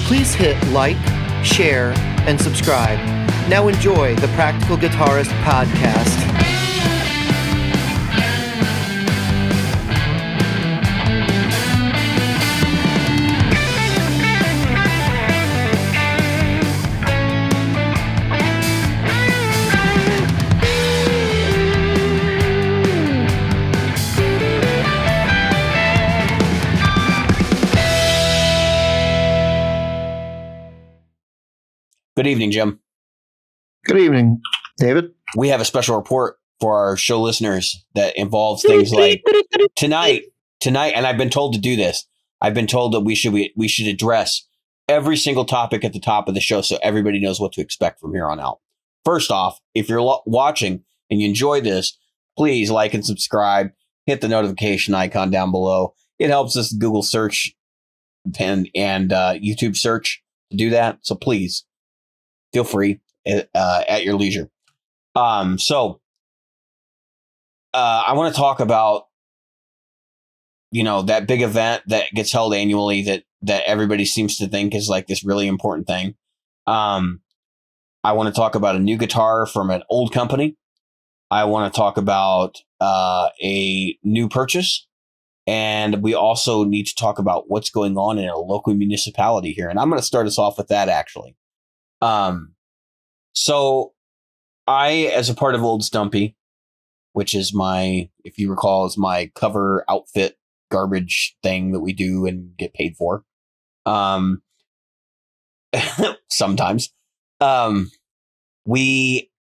Please hit like, share, and subscribe. Now enjoy the Practical Guitarist podcast. Good evening, Jim. Good evening, David. We have a special report for our show listeners that involves things like tonight, and I've been told to do this. I've been told that we should address every single topic at the top of the show so everybody knows what to expect from here on out. First off, if you're watching and you enjoy this, please like and subscribe. Hit the notification icon down below. It helps us Google search and YouTube search to do that. So please. Feel free at your leisure. I want to talk about, that big event that gets held annually that everybody seems to think is like this really important thing. I want to talk about a new guitar from an old company. I want to talk about a new purchase. And we also need to talk about what's going on in a local municipality here. And I'm going to start us off with that, actually. So I, as a part of Old Stumpy, which is if you recall, is my cover outfit garbage thing that we do and get paid for. Sometimes, we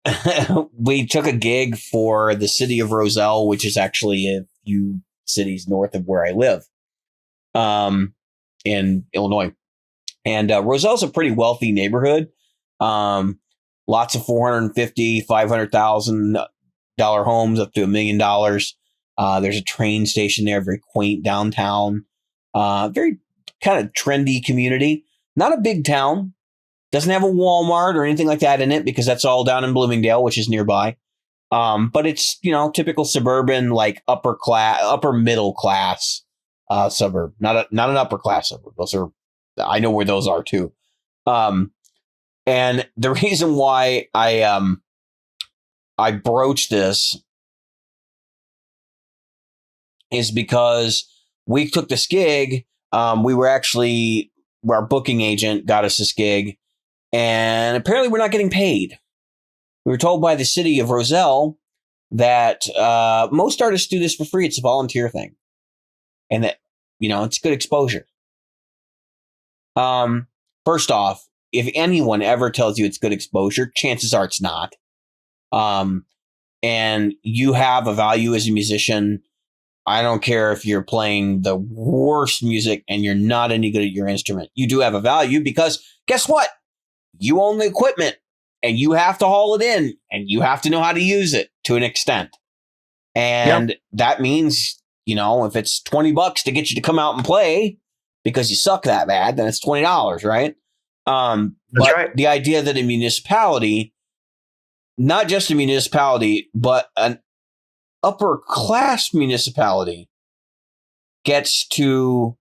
took a gig for the city of Roselle, which is actually a few cities north of where I live, in Illinois. And Roselle's a pretty wealthy neighborhood. Lots of $450,000, $500,000 homes up to $1 million. There's a train station there, very quaint downtown. Very kind of trendy community. Not a big town. Doesn't have a Walmart or anything like that in it because that's all down in Bloomingdale, which is nearby. But it's, typical suburban, like upper middle class suburb. Not an upper class suburb. I know where those are too. And the reason why I broached this is because we took this gig. Our booking agent got us this gig, and apparently we're not getting paid. We were told by the city of Roselle that most artists do this for free. It's a volunteer thing, and that it's good exposure. First off, if anyone ever tells you it's good exposure, chances are it's not. And you have a value as a musician. I don't care if you're playing the worst music and you're not any good at your instrument. You do have a value because guess what? You own the equipment and you have to haul it in and you have to know how to use it to an extent. And that means, if it's $20 to get you to come out and play because you suck that bad, then it's $20, right? But right. The idea that a municipality, not just a municipality, but an upper class municipality gets to,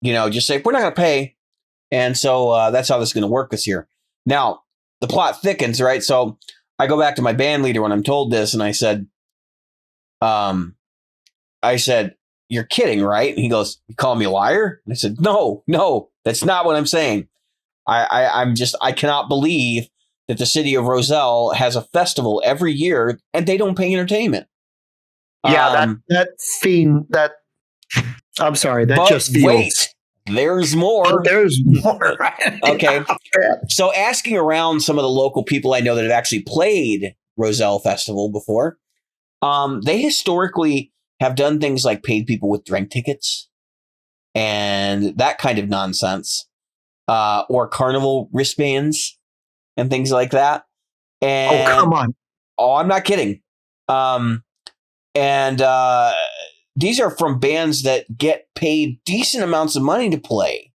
just say, we're not going to pay. And so that's how this is going to work this year. Now, the plot thickens, right? So I go back to my band leader when I'm told this, and I said, you're kidding, right? And he goes, you call me a liar? And I said, no, that's not what I'm saying. I cannot believe that the city of Roselle has a festival every year and they don't pay entertainment. Yeah, I'm sorry, that just feels. Wait, there's more. There's more, right? Okay. So asking around some of the local people I know that have actually played Roselle Festival before, they historically have done things like paid people with drink tickets and that kind of nonsense. Or carnival wristbands and things like that. And, come on. Oh, I'm not kidding. These are from bands that get paid decent amounts of money to play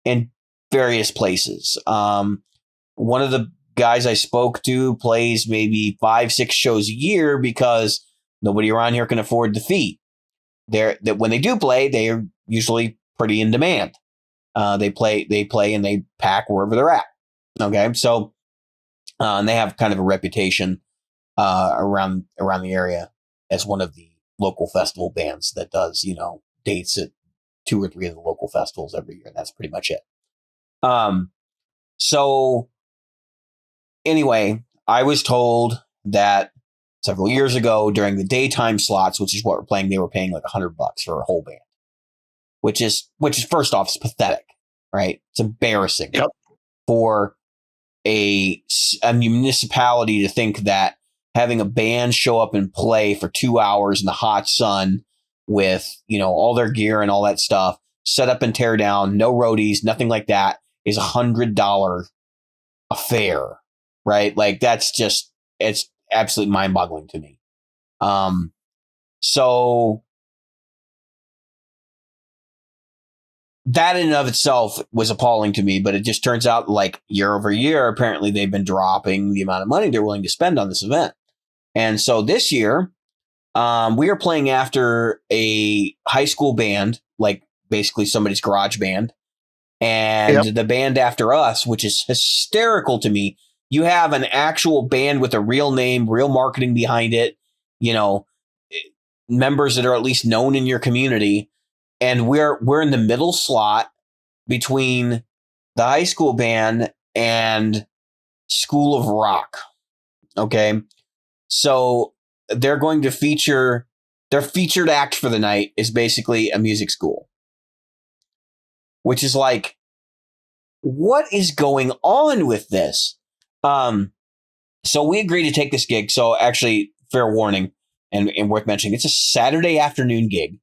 in various places. One of the guys I spoke to plays maybe 5-6 shows a year because nobody around here can afford the fee. That when they do play, they are usually pretty in demand. They play and they pack wherever they're at. Okay. So, and they have kind of a reputation, around the area as one of the local festival bands that does, dates at 2 or 3 of the local festivals every year. And that's pretty much it. So anyway, I was told that several years ago during the daytime slots, which is what we're playing, they were paying like $100 for a whole band, which is first off, it's pathetic, right? It's embarrassing for a municipality to think that having a band show up and play for 2 hours in the hot sun with, all their gear and all that stuff, set up and tear down, no roadies, nothing like that, is $100 affair, right? Like it's absolutely mind-boggling to me. So that in and of itself was appalling to me, but it just turns out like year over year, apparently they've been dropping the amount of money they're willing to spend on this event. And so this year, we are playing after a high school band, like basically somebody's garage band. And the band after us, which is hysterical to me, you have an actual band with a real name, real marketing behind it, members that are at least known in your community. And we're in the middle slot between the high school band and School of Rock. Okay. So they're going to feature, their featured act for the night is basically a music school, which is like, what is going on with this? So we agreed to take this gig. So actually, fair warning and worth mentioning, it's a Saturday afternoon gig.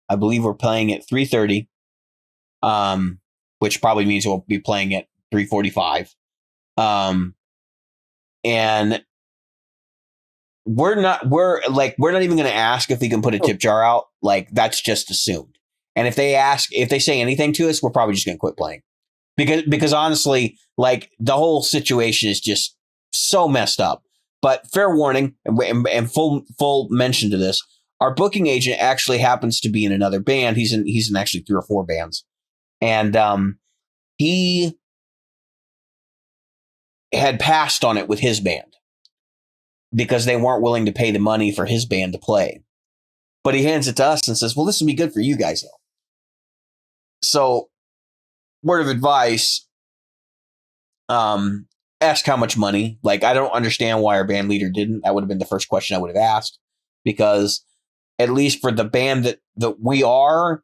I believe we're playing at 3:30, which probably means we'll be playing at 3:45. And we're not even going to ask if we can put a tip jar out. Like, that's just assumed. And if they say anything to us, we're probably just going to quit playing. Because honestly, like, the whole situation is just so messed up. But fair warning and full mention to this, our booking agent actually happens to be in another band. He's in actually 3 or 4 bands. And he had passed on it with his band because they weren't willing to pay the money for his band to play. But he hands it to us and says, well, this would be good for you guys, though. So, word of advice, ask how much money. Like, I don't understand why our band leader didn't. That would have been the first question I would have asked, because at least for the band that we are,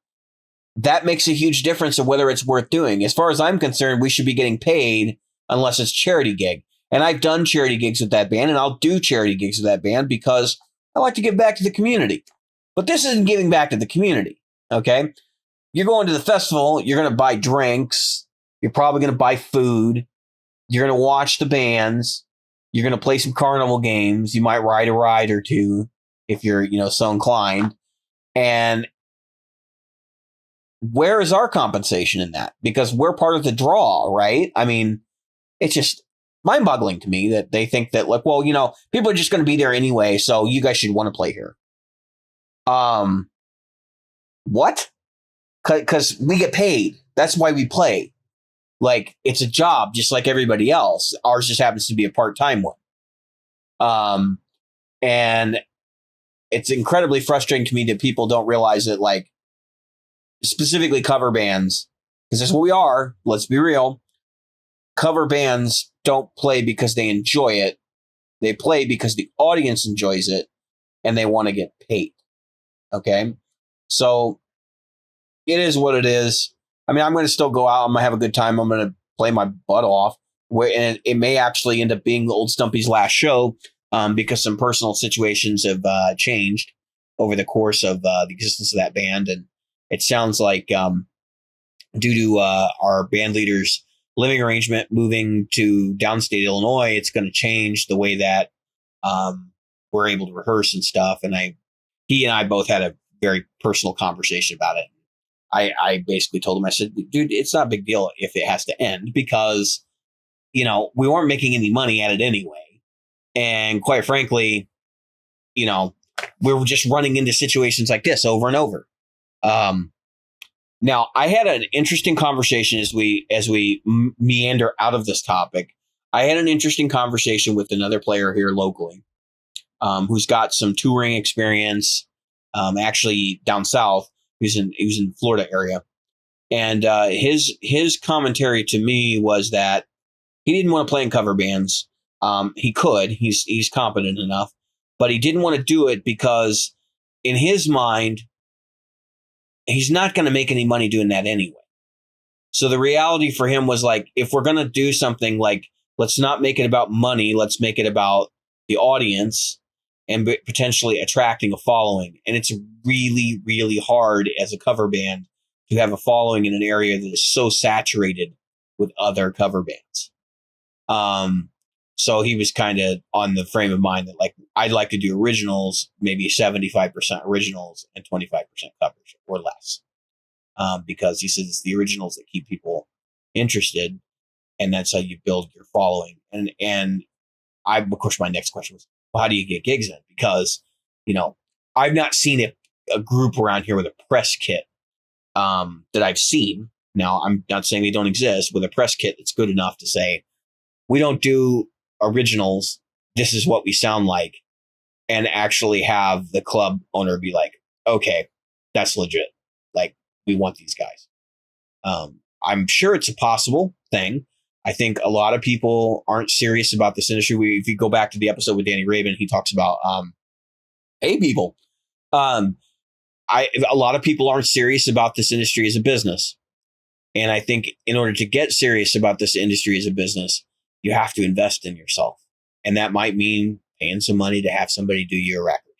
that makes a huge difference of whether it's worth doing. As far as I'm concerned, we should be getting paid unless it's charity gig. And I've done charity gigs with that band, and I'll do charity gigs with that band because I like to give back to the community. But this isn't giving back to the community, okay? You're going to the festival, you're going to buy drinks, you're probably going to buy food, you're going to watch the bands, you're going to play some carnival games, you might ride a ride or two if you're, so inclined. And where is our compensation in that? Because we're part of the draw, right? I mean, it's just mind-boggling to me that they think that, like, well, people are just going to be there anyway, so you guys should want to play here. What? Because we get paid. That's why we play. Like, it's a job just like everybody else. Ours just happens to be a part-time one. And it's incredibly frustrating to me that people don't realize that, like, specifically cover bands, because that's what we are. Let's be real. Cover bands don't play because they enjoy it. They play because the audience enjoys it and they want to get paid. Okay. So it is what it is. I mean, I'm going to still go out. I'm going to have a good time. I'm going to play my butt off. And it may actually end up being the Old Stumpy's last show, because some personal situations have changed over the course of the existence of that band. And it sounds like due to our band leader's living arrangement moving to downstate Illinois, it's going to change the way that we're able to rehearse and stuff. And he and I both had a very personal conversation about it. I basically told him, I said, dude, it's not a big deal if it has to end, because, we weren't making any money at it anyway. And quite frankly, we were just running into situations like this over and over. Now, I had an interesting conversation as we meander out of this topic. I had an interesting conversation with another player here locally, who's got some touring experience, actually down south. He was in the Florida area, and his commentary to me was that he didn't want to play in cover bands. He could. He's competent enough, but he didn't want to do it because in his mind, he's not going to make any money doing that anyway. So the reality for him was like, if we're going to do something, like, let's not make it about money. Let's make it about the audience and potentially attracting a following. And it's really, really hard as a cover band to have a following in an area that is so saturated with other cover bands. So he was kind of on the frame of mind that, like, I'd like to do originals, maybe 75% originals and 25% covers or less. Because he says it's the originals that keep people interested, and that's how you build your following. And of course, my next question was, well, how do you get gigs in? Because, I've not seen a group around here with a press kit that I've seen. Now, I'm not saying they don't exist, with a press kit that's good enough to say, we don't do originals, this is what we sound like, and actually have the club owner be like, okay, that's legit. Like, we want these guys. I'm sure it's a possible thing. I think a lot of people aren't serious about this industry. If you go back to the episode with Danny Raven, he talks about, hey, people, a lot of people aren't serious about this industry as a business. And I think in order to get serious about this industry as a business, you have to invest in yourself. And that might mean paying some money to have somebody do your record.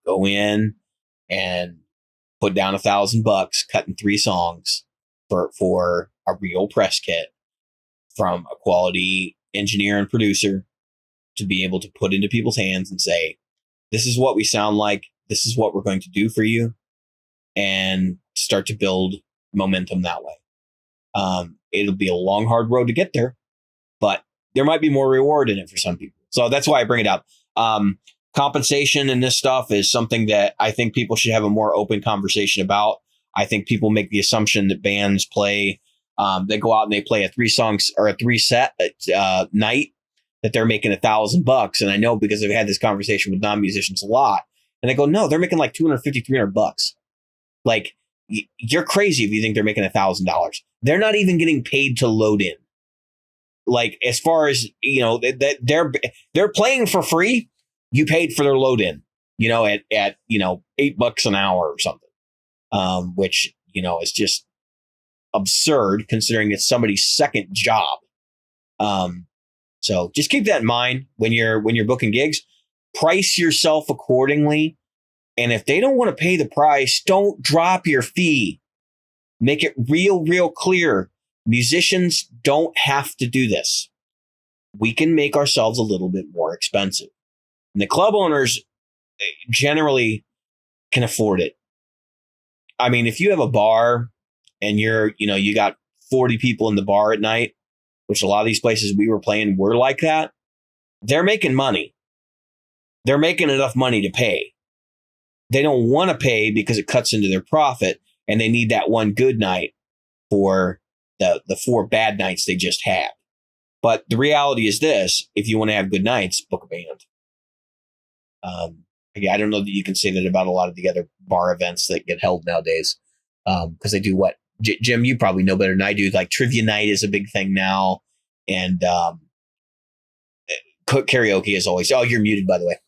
Go in and put down $1,000, cutting 3 songs for a real press kit from a quality engineer and producer to be able to put into people's hands and say, this is what we sound like. This is what we're going to do for you, and start to build momentum that way. It'll be a long, hard road to get there, but there might be more reward in it for some people. So that's why I bring it up. Compensation and this stuff is something that I think people should have a more open conversation about. I think people make the assumption that bands play, they go out and they play a 3 songs or a 3 set night, that they're making $1,000. And I know because I've had this conversation with non-musicians a lot, and they go, no, they're making like $250, $300. Like, you're crazy if you think they're making $1,000. They're not even getting paid to load in. Like, as far as, they're playing for free. You paid for their load in, at $8 an hour or something, which, is just absurd considering it's somebody's second job. So just keep that in mind when you're booking gigs. Price yourself accordingly. And if they don't want to pay the price, don't drop your fee. Make it real clear. Musicians don't have to do this. We can make ourselves a little bit more expensive. And the club owners generally can afford it. I mean, if you have a bar and you got 40 people in the bar at night, which a lot of these places we were playing were like that, they're making money. They're making enough money to pay. They don't want to pay because it cuts into their profit, and they need that one good night for the 4 bad nights they just had. But the reality is this: if you want to have good nights, book a band. I don't know that you can say that about a lot of the other bar events that get held nowadays, because they do what? Jim, you probably know better than I do. Like, trivia night is a big thing now, and karaoke is always. Oh, you're muted, by the way.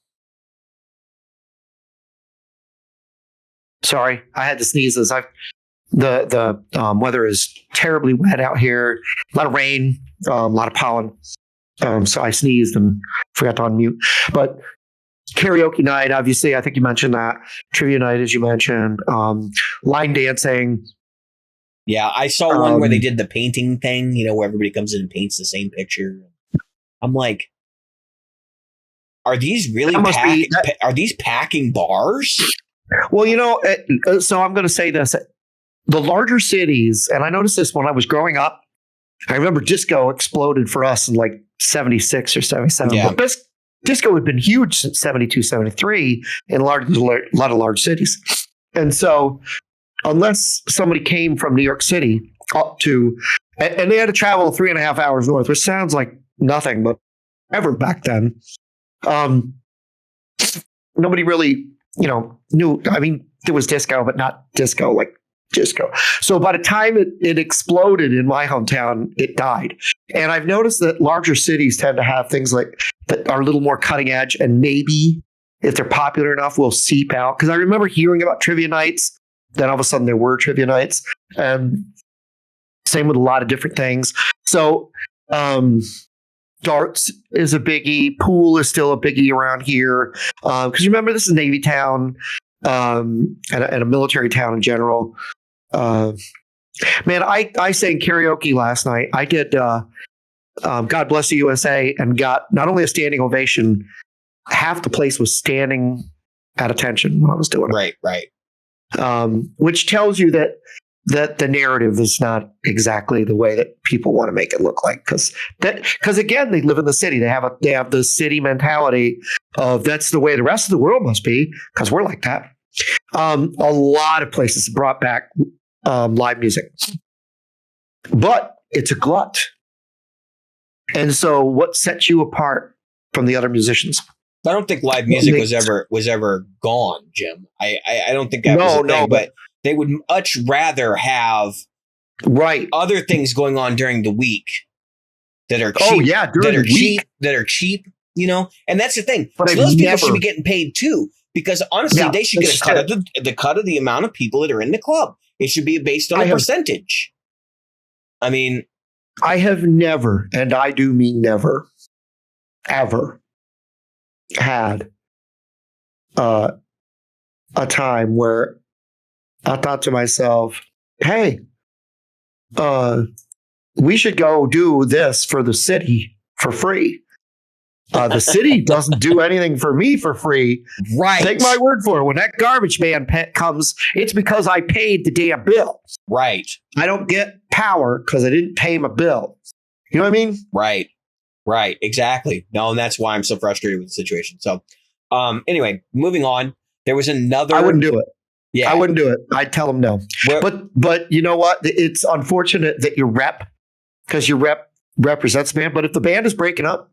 Sorry, I had to sneeze. As the weather is terribly wet out here. A lot of rain, a lot of pollen. So I sneezed and forgot to unmute. But karaoke night, obviously, I think you mentioned that. Trivia night, as you mentioned. Line dancing. Yeah, I saw one where they did the painting thing, where everybody comes in and paints the same picture. I'm like, are these really are these packing bars? Well, so I'm going to say this. The larger cities, and I noticed this when I was growing up, I remember disco exploded for us in like 76 or 77. Yeah. But disco had been huge since 72, 73 in a lot of large cities. And so unless somebody came from New York City up to, and they had to travel 3.5 hours north, which sounds like nothing, but ever back then, nobody really, knew. I mean, there was disco, but not disco like disco. So by the time it exploded in my hometown, it died. And I've noticed that larger cities tend to have things like that are a little more cutting edge, and maybe if they're popular enough, will seep out. Because I remember hearing about trivia nights. Then all of a sudden there were trivia nights. Same with a lot of different things. So darts is a biggie. Pool is still a biggie around here. Because remember, this is Navy town and a military town in general. Man, I sang karaoke last night. I did God Bless the USA and got not only a standing ovation, half the place was standing at attention when I was doing it. Right. Which tells you that the narrative is not exactly the way that people want to make it look like. Because again, they live in the city. They have the city mentality of that's the way the rest of the world must be because we're like that. A lot of places brought back live music, but it's a glut. And so, what sets you apart from the other musicians? I don't think live music was ever gone, Jim. I don't think that was a thing, but they would much rather have other things going on during the week that are cheap. Oh yeah, that are cheap. And that's the thing. But so those people should be getting paid too, because honestly, they should get a cut of the cut of the amount of people that are in the club. It should be based on a percentage. I mean, I have never, and I do mean never, ever had a time where I thought to myself, hey, we should go do this for the city for free. The city doesn't do anything for me for free. Right. Take my word for it. When that garbage man comes, it's because I paid the damn bill. Right. I don't get power because I didn't pay my bill. You know what I mean? Right. Exactly. No, and that's why I'm so frustrated with the situation. So, anyway, moving on. There was another. I wouldn't do it. Yeah, I wouldn't do it. I'd tell them no. But you know what? It's unfortunate that your rep, because your rep represents the band. But if the band is breaking up,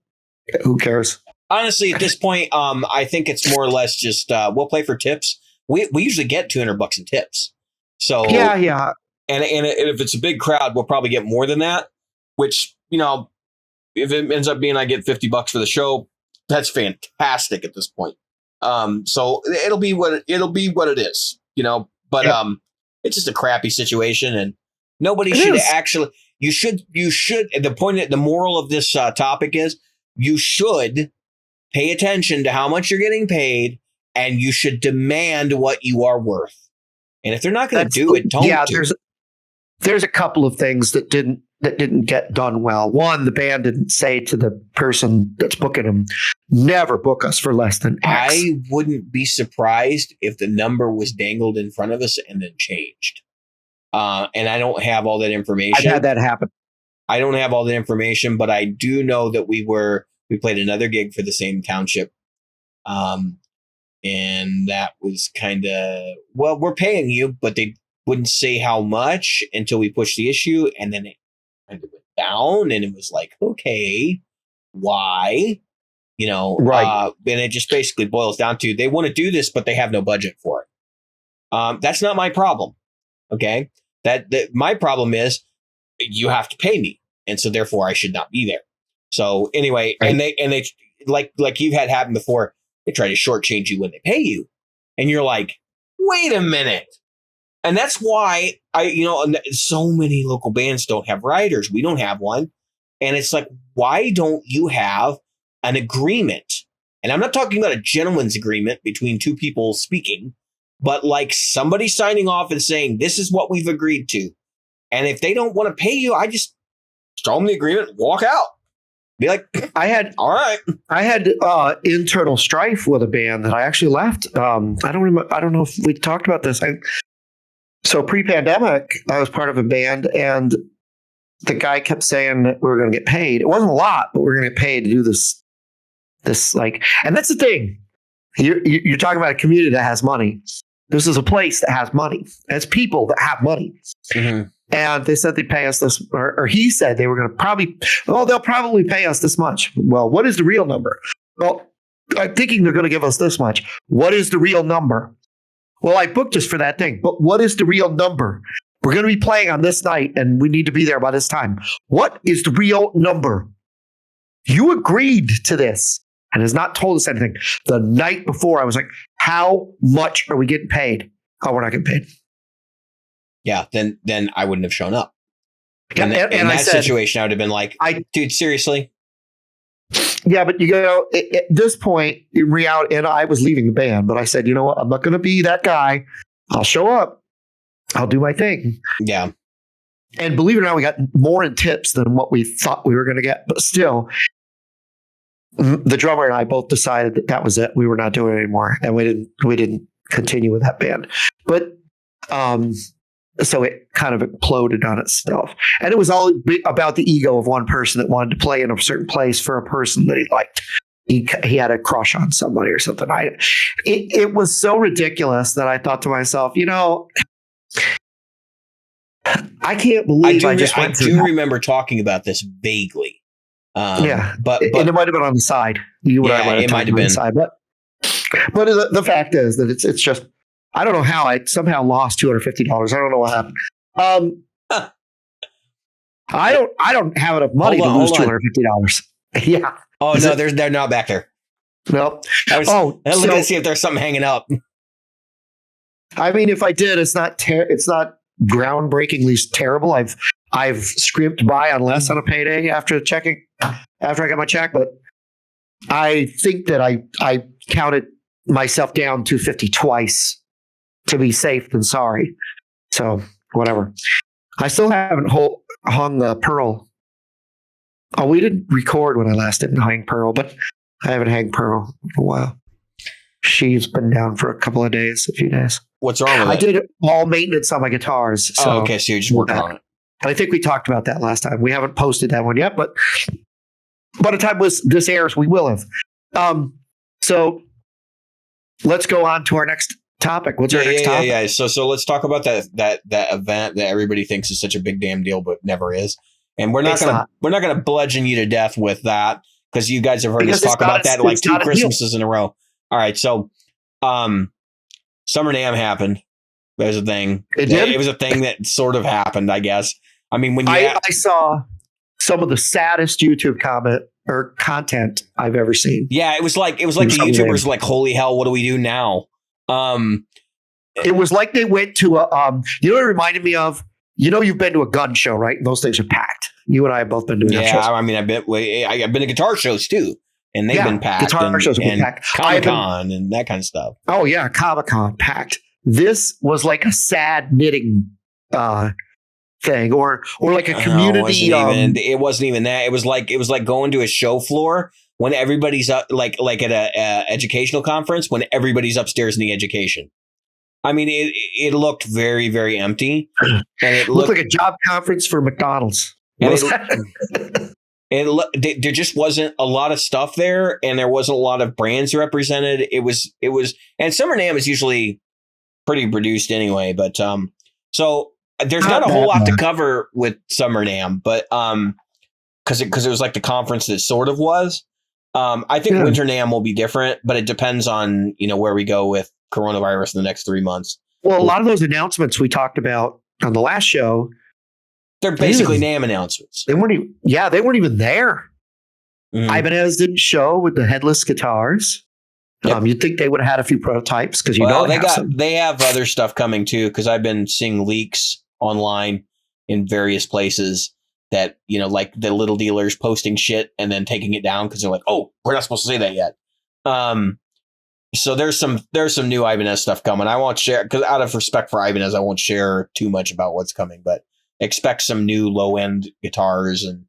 who cares? Honestly, at this point, I think it's more or less just we'll play for tips. We usually get $200 in tips. So yeah. And if it's a big crowd, we'll probably get more than that. Which if it ends up being I get $50 for the show, that's fantastic at this point. So it'll be what it is, But it's just a crappy situation, and nobody should actually. You should. The moral of this topic is you should pay attention to how much you're getting paid, and you should demand what you are worth. And if they're not going to do it, don't. Yeah, there's a couple of things that didn't get done well. One, the band didn't say to the person that's booking them, never book us for less than X. I wouldn't be surprised if the number was dangled in front of us and then changed. And I don't have all that information. I've had that happen. I don't have all the information, but I do know that we played another gig for the same township. And that was kind of, well, we're paying you, but they wouldn't say how much until we pushed the issue. And then it kind of went down, and it was like, okay, why? Right. And it just basically boils down to they want to do this, but they have no budget for it. That's not my problem. Okay. That my problem is you have to pay me. And so therefore I should not be there. So anyway, right. and they like you've had happen before, they try to shortchange you when they pay you. And you're like, wait a minute. And that's why so many local bands don't have writers. We don't have one. And it's like, why don't you have an agreement? And I'm not talking about a gentleman's agreement between two people speaking, but like somebody signing off and saying, this is what we've agreed to. And if they don't want to pay you, I just throw them the agreement, walk out. Be like, all right. I had internal strife with a band that I actually left. I don't know if we talked about this. So pre-pandemic, I was part of a band, and the guy kept saying that we were going to get paid. It wasn't a lot, but we were going to get paid to do this and that's the thing. You're talking about a community that has money. This is a place that has money. It's people that have money. Mm-hmm. And they said they'd pay us this, or he said they were going to they'll probably pay us this much. Well, what is the real number? Well, I'm thinking they're going to give us this much. What is the real number? Well, I booked us for that thing, but what is the real number? We're going to be playing on this night and we need to be there by this time. What is the real number? You agreed to this and has not told us anything. The night before, I was like, how much are we getting paid? Oh, we're not getting paid. Yeah, then I wouldn't have shown up. Yeah, In that situation, I would have been like, dude, seriously? Yeah, but at this point, in reality, and I was leaving the band, but I said, you know what? I'm not going to be that guy. I'll show up. I'll do my thing. Yeah. And believe it or not, we got more in tips than what we thought we were going to get. But still, the drummer and I both decided that was it. We were not doing it anymore, and we didn't continue with that band. But so it kind of imploded on itself. And it was all about the ego of one person that wanted to play in a certain place for a person that he liked. He had a crush on somebody or something. It was so ridiculous that I thought to myself, I can't believe I just went through that. Remember talking about this vaguely. But it might have been on the side. You and I might have been on the side. But the fact is that it's just, I don't know how I somehow lost $250. I don't know what happened. I don't have enough money to lose $250. Yeah. Oh no, they're not back there. No. Let's see if there's something hanging up. I mean, if I did, it's not groundbreakingly terrible. I've scrimped by on less on a payday after I got my check, but I think that I counted myself down $250 twice to be safe than sorry. So whatever. I still haven't hung the Pearl. Oh, we didn't record when I last didn't hang Pearl, but I haven't hung Pearl in a while. She's been down for a few days. What's wrong with it? I did all maintenance on my guitars. So okay, so you're just working on it. And I think we talked about that last time. We haven't posted that one yet, but by the time this airs, we will have. So let's go on to our next topic. What's our next topic? Yeah. So let's talk about that event that everybody thinks is such a big damn deal, but never is. And we're not gonna bludgeon you to death with that because you guys have heard us talk about that like 2 Christmases in a row. All right, so Summer Namm happened. There's a thing. It did? It was a thing that sort of happened, I guess. I mean, when I saw some of the saddest YouTube content I've ever seen. Yeah, it was like the YouTubers were like, holy hell, what do we do now? It was like they went to a you know what it reminded me of? You've been to a gun show, right? Those things are packed. You and I have both been doing that shows. I mean, I've been to guitar shows too. And they've been packed. Guitar shows have been packed. Comic-Con and that kind of stuff. Oh, yeah. Comic-Con packed. This was like a sad knitting thing or like a community. It wasn't even that. It was like going to a show floor when everybody's up, like at a educational conference when everybody's upstairs in the education. I mean, it looked very, very empty. And it looked like a job conference for McDonald's. There just wasn't a lot of stuff there, and there wasn't a lot of brands represented. It was, and Summer Namm is usually pretty produced anyway. But so there's not a whole lot to cover with Summer Namm, but because it was like the conference that sort of was. I think Winter Namm will be different, but it depends on where we go with coronavirus in the next 3 months. Well, a lot of those announcements we talked about on the last show. They're basically Namm announcements. They weren't even there. Ibanez didn't show with the headless guitars. Yep. You'd think they would have had a few prototypes because they have other stuff coming too. Because I've been seeing leaks online in various places that like the little dealers posting shit and then taking it down because they're like, oh, we're not supposed to say that yet. So there's some new Ibanez stuff coming. I won't share because out of respect for Ibanez, I won't share too much about what's coming, but. Expect some new low end guitars and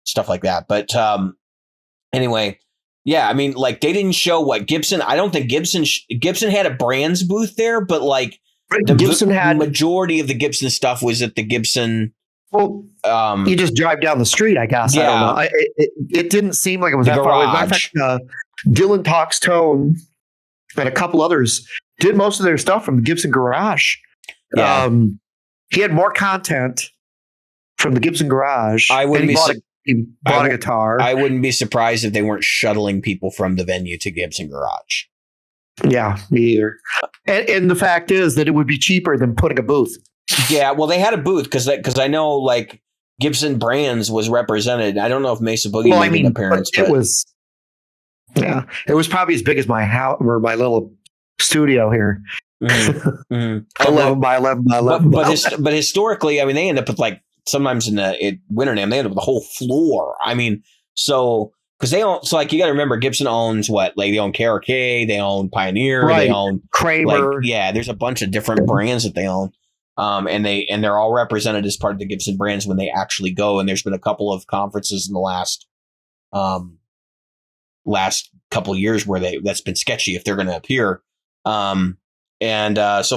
stuff like that. But anyway, yeah, I mean, like they didn't show what Gibson. I don't think Gibson had a brands booth there, but like the majority of the Gibson stuff was at the Gibson. Well, you just drive down the street, I guess. Yeah. I don't know. It didn't seem like it was that far away. In fact, Dylan Talks Tone and a couple others did most of their stuff from the Gibson garage. Yeah. He had more content from the Gibson garage. I wouldn't and be. he bought a guitar. I wouldn't be surprised if they weren't shuttling people from the venue to Gibson garage. Yeah, me either. And the fact is that it would be cheaper than putting a booth. Yeah, well, they had a booth because I know like Gibson Brands was represented. I don't know if Mesa Boogie made an appearance, but it was. Yeah, it was probably as big as my house or my little studio here. Mm-hmm. Mm-hmm. 11 by 11 by 11. But historically, I mean, they end up with like sometimes in the winter Namm, they end up with the whole floor. I mean, so because they own, so like you got to remember, Gibson owns what? Like they own KRK, they own Pioneer, right. they own Kramer. Like, yeah, there's a bunch of different brands that they own. And they're all represented as part of the Gibson brands when they actually go. And there's been a couple of conferences in the last couple of years where that's been sketchy if they're going to appear. So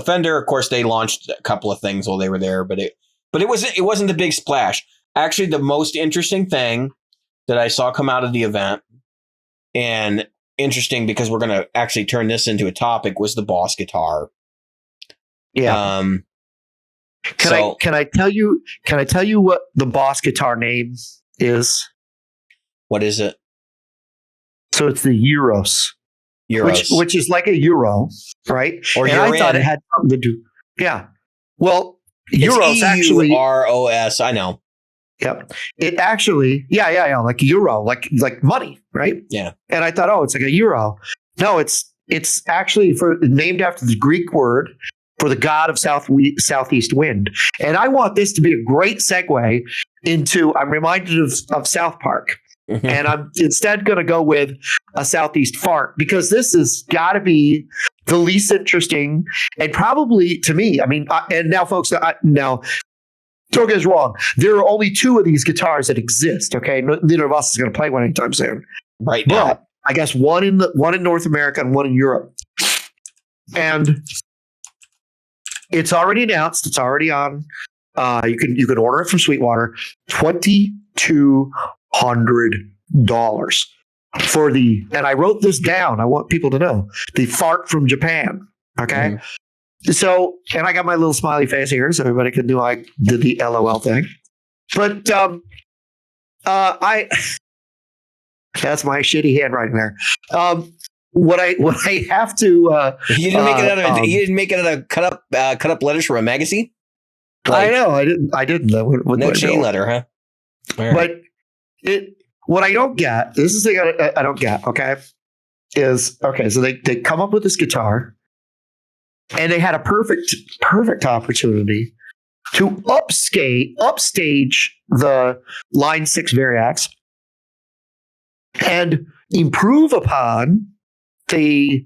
Fender, of course, they launched a couple of things while they were there, but it wasn't the big splash. Actually, the most interesting thing that I saw come out of the event, and interesting because we're going to actually turn this into a topic, was the Boss guitar. Yeah. Can I tell you what the Boss guitar name is? What is it? So it's the Euros. Which is like a euro, right? Or and I thought it had something to do. Yeah. Well, Euros actually EUROS. I know. Yep. It actually, yeah, like euro, like money, right? Yeah. And I thought, oh, it's like a euro. No, it's actually named after the Greek word for the god of southeast wind. And I want this to be a great segue into. I'm reminded of South Park. Mm-hmm. And I'm instead going to go with a southeast fart because this has got to be the least interesting and probably to me. I mean, and now, folks, now don't get us wrong. There are only two of these guitars that exist. Okay, neither of us is going to play one anytime soon. Right now, but I guess one in North America and one in Europe, and it's already announced. It's already on. You can order it from Sweetwater. $2,200 for and I wrote this down. I want people to know the fart from Japan. Okay. Mm-hmm. So, and I got my little smiley face here so everybody can do I did the LOL thing. But that's my shitty handwriting there. What I have to you didn't make it out of cut up letters from a magazine? Like, I know I didn't. No chain letter, huh? Right. But what I don't get, this is the thing I don't get, okay, is, okay, so they come up with this guitar, and they had a perfect opportunity to upstage the Line 6 Variax and improve upon the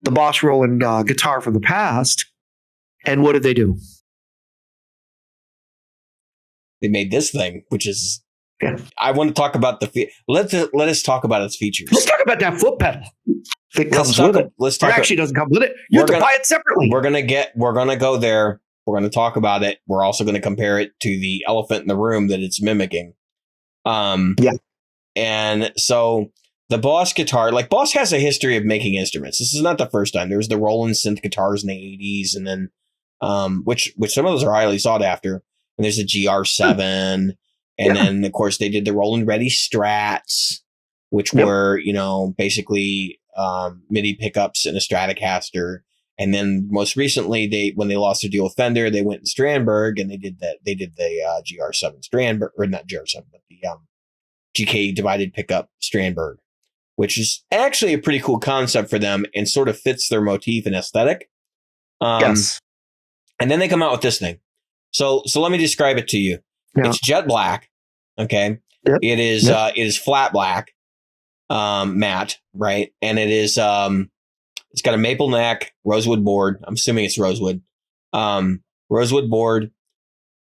Boss Roland guitar from the past. And what did they do? They made this thing, which is, I want to talk about let us talk about its features. Let's talk about that foot pedal. It comes with it. It actually doesn't come with it. You have to buy it separately. We're going to go there. We're going to talk about it. We're also going to compare it to the elephant in the room that it's mimicking. Yeah. And so the Boss guitar, like Boss has a history of making instruments. This is not the first time. There was the Roland synth guitars in the 80s, and then which some of those are highly sought after. And there's the GR7, and then of course they did the Roland Ready Strats, which were basically MIDI pickups in a Stratocaster. And then most recently, when they lost their deal with Fender, they went to Strandberg and they did the GR7 Strandberg, or not GR7, but the GK divided pickup Strandberg, which is actually a pretty cool concept for them and sort of fits their motif and aesthetic. Yes. And then they come out with this thing. So let me describe it to you. Yeah. It's jet black. Okay. Yep. It is flat black, matte, right? And it is, it's got a maple neck, rosewood board. I'm assuming it's rosewood, rosewood board.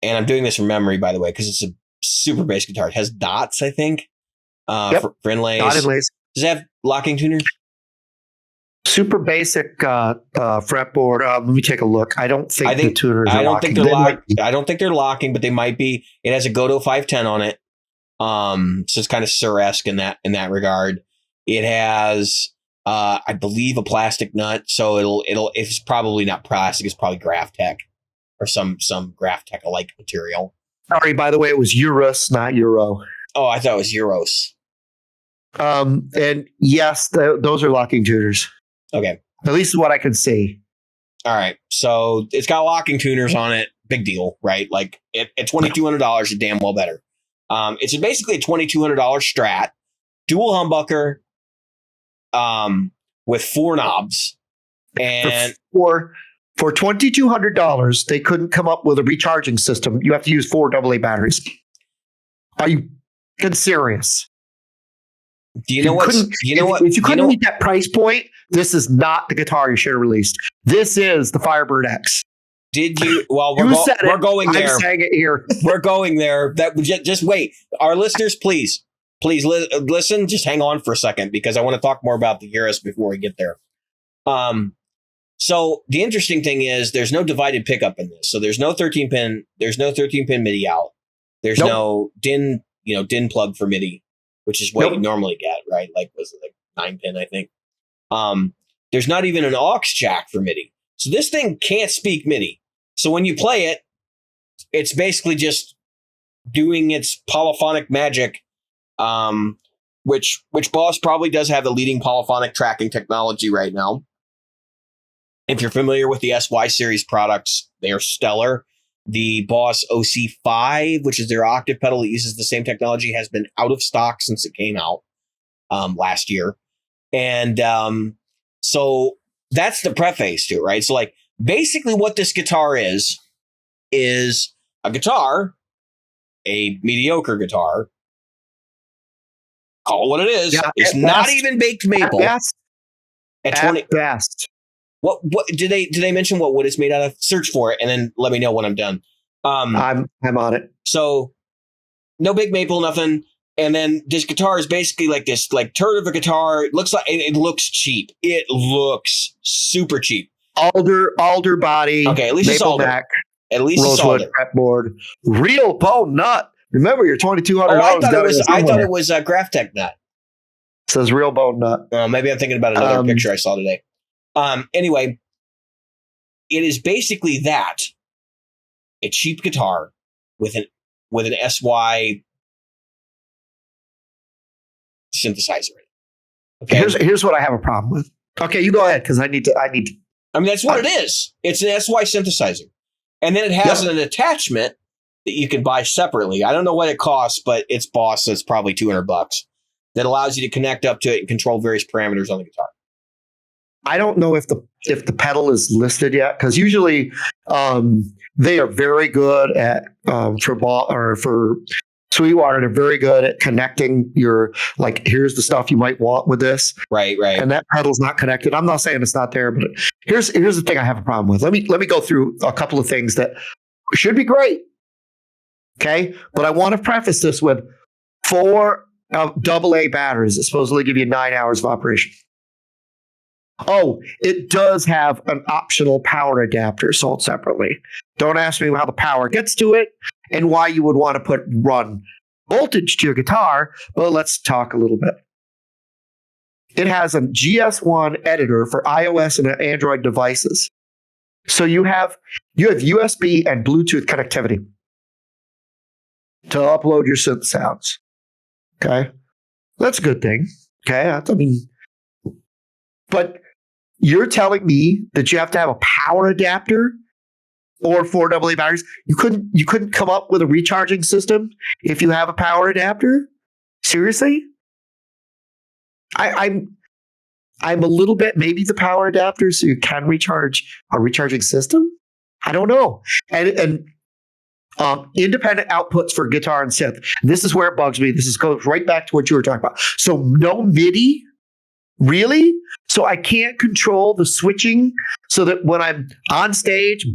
And I'm doing this from memory, by the way, because it's a super bass guitar. It has dots, I think, for inlays. Dot inlays. Does it have locking tuners? Super basic fretboard. Let me take a look. I think the tuners are locking. I don't think they're locking, but they might be. It has a Godot 510 on it. So it's kind of Suresque in that regard. It has I believe a plastic nut. So it's probably not plastic. It's probably Graphtec or some Graphtec alike material. Sorry, by the way, it was Eurus, not Euro. Oh, I thought it was Euros. And yes, those are locking tuners. Okay. At least what I can see. All right. So it's got locking tuners on it. Big deal, right? Like at $2,200, you're damn well better. It's basically a $2,200 Strat, dual humbucker, with 4 knobs. And for $2,200, they couldn't come up with a recharging system. You have to use 4 AA batteries. Are you serious? Do you know what? If you couldn't meet that price point, this is not the guitar you should have released. This is the Firebird X. Did you? Well, we're going there. I'm saying it here. We're going there. That just wait. Our listeners, please listen. Just hang on for a second because I want to talk more about the Eurus before we get there. So the interesting thing is there's no divided pickup in this. So there's no 13 pin. There's no 13 pin MIDI out. There's no DIN plug for MIDI, which is what you normally get, right? Like was it like 9 pin, I think. There's not even an aux jack for MIDI. So this thing can't speak MIDI. So when you play it, it's basically just doing its polyphonic magic, which Boss probably does have the leading polyphonic tracking technology right now. If you're familiar with the SY series products, they are stellar. The Boss OC5, which is their octave pedal that uses the same technology, has been out of stock since it came out last year. And so that's the preface to it, right? So like basically what this guitar is a guitar, a mediocre guitar. Call it what it is. Yeah, it's not even baked maple. At best. What did they mention what wood it's made out of? Search for it and then let me know when I'm done. I'm on it. So no big maple, nothing. And then this guitar is basically like this like turd of a guitar. It looks cheap. It looks super cheap. Alder body. Okay, at least it's alder. Neck, at least it's alder. Fretboard. Real bone nut. Remember your $2,200. I thought it was a Graphtec nut. It says real bone nut. Maybe I'm thinking about another picture I saw today. Anyway, it is basically that a cheap guitar with an SY synthesizer in it. Okay. Here's what I have a problem with. Okay, you go ahead because I need to. I mean, that's what it is. It's an SY synthesizer, and then it has an attachment that you can buy separately. I don't know what it costs, but it's Boss. So it's probably $200 that allows you to connect up to it and control various parameters on the guitar. I don't know if the pedal is listed yet because usually they are very good at for Sweetwater. They're very good at connecting your like. Here's the stuff you might want with this, right? And that pedal's not connected. I'm not saying it's not there, but here's the thing I have a problem with. Let me go through a couple of things that should be great. Okay, but I want to preface this with 4 AA batteries that supposedly give you 9 hours of operation. Oh, it does have an optional power adapter sold separately. Don't ask me how the power gets to it and why you would want to run voltage to your guitar, but let's talk a little bit. It has a GS1 editor for iOS and Android devices. So you have USB and Bluetooth connectivity to upload your synth sounds. Okay? That's a good thing. Okay? But you're telling me that you have to have a power adapter or 4 AA batteries? You couldn't come up with a recharging system if you have a power adapter? Seriously? I'm a little bit maybe the power adapter so you can recharge a recharging system. I don't know. And independent outputs for guitar and synth. This is where it bugs me. Goes right back to what you were talking about. So no MIDI. Really? So I can't control the switching so that when I'm on stage,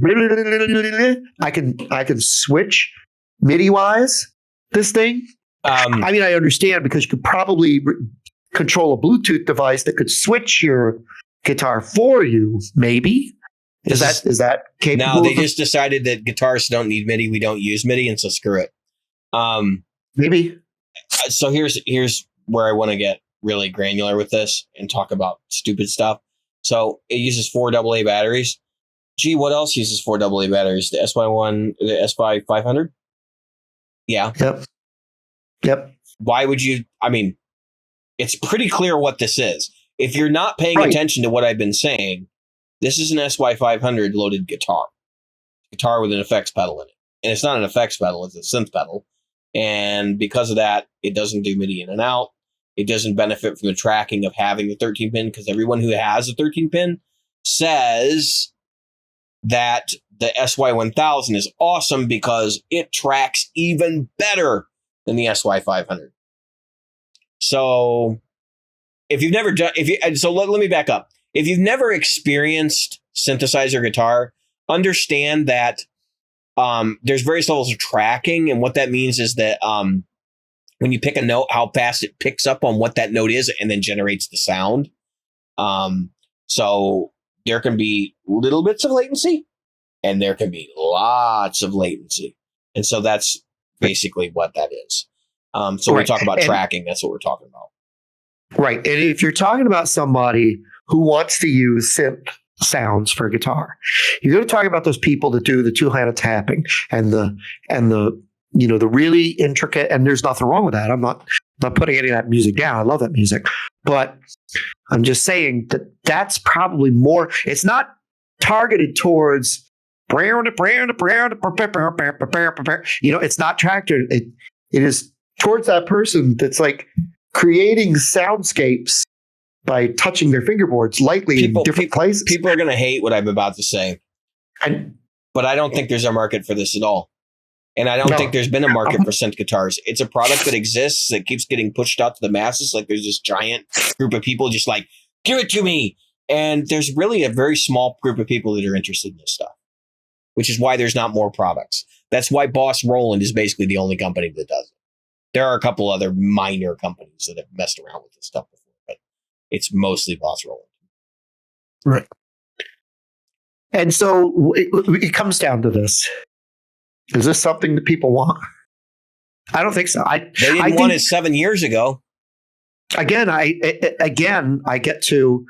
I can switch MIDI wise this thing. I mean, I understand because you could probably control a Bluetooth device that could switch your guitar for you. Maybe is that capable? No, they just decided that guitarists don't need MIDI. We don't use MIDI, and so screw it. Maybe. So here's where I want to get. really granular with this and talk about stupid stuff. So it uses 4 AA batteries. Gee, what else uses 4 AA batteries? The SY1, the SY 500? Yeah. Yep. Why would you? I mean, it's pretty clear what this is. If you're not paying Right. attention to what I've been saying, this is an SY 500 loaded guitar with an effects pedal in it. And it's not an effects pedal, it's a synth pedal. And because of that, it doesn't do MIDI in and out. It doesn't benefit from the tracking of having the 13 pin, because everyone who has a 13 pin says that the SY1000 is awesome because it tracks even better than the SY 500. So if you've never done, let me back up. If you've never experienced synthesizer guitar, understand that there's various levels of tracking, and what that means is that when you pick a note, how fast it picks up on what that note is and then generates the sound. So there can be little bits of latency, and there can be lots of latency, and so that's basically what that is. So when we talk about tracking, that's what we're talking about. Right. And if you're talking about somebody who wants to use synth sounds for guitar, you're going to talk about those people that do the two-handed tapping and the the really intricate, and there's nothing wrong with that. I'm not putting any of that music down. I love that music. But I'm just saying that that's probably more, it's not targeted towards it's not tractor. It is towards that person that's like creating soundscapes by touching their fingerboards lightly in different places. People are going to hate what I'm about to say, but I don't think there's a market for this at all. And I don't think there's been a market for synth guitars. It's a product that exists that keeps getting pushed out to the masses. Like there's this giant group of people just like, give it to me. And there's really a very small group of people that are interested in this stuff, which is why there's not more products. That's why Boss Roland is basically the only company that does it. There are a couple other minor companies that have messed around with this stuff before, but it's mostly Boss Roland. Right. And so it comes down to this. Is this something that people want? I don't think so. They didn't want it 7 years ago. Again, I get to,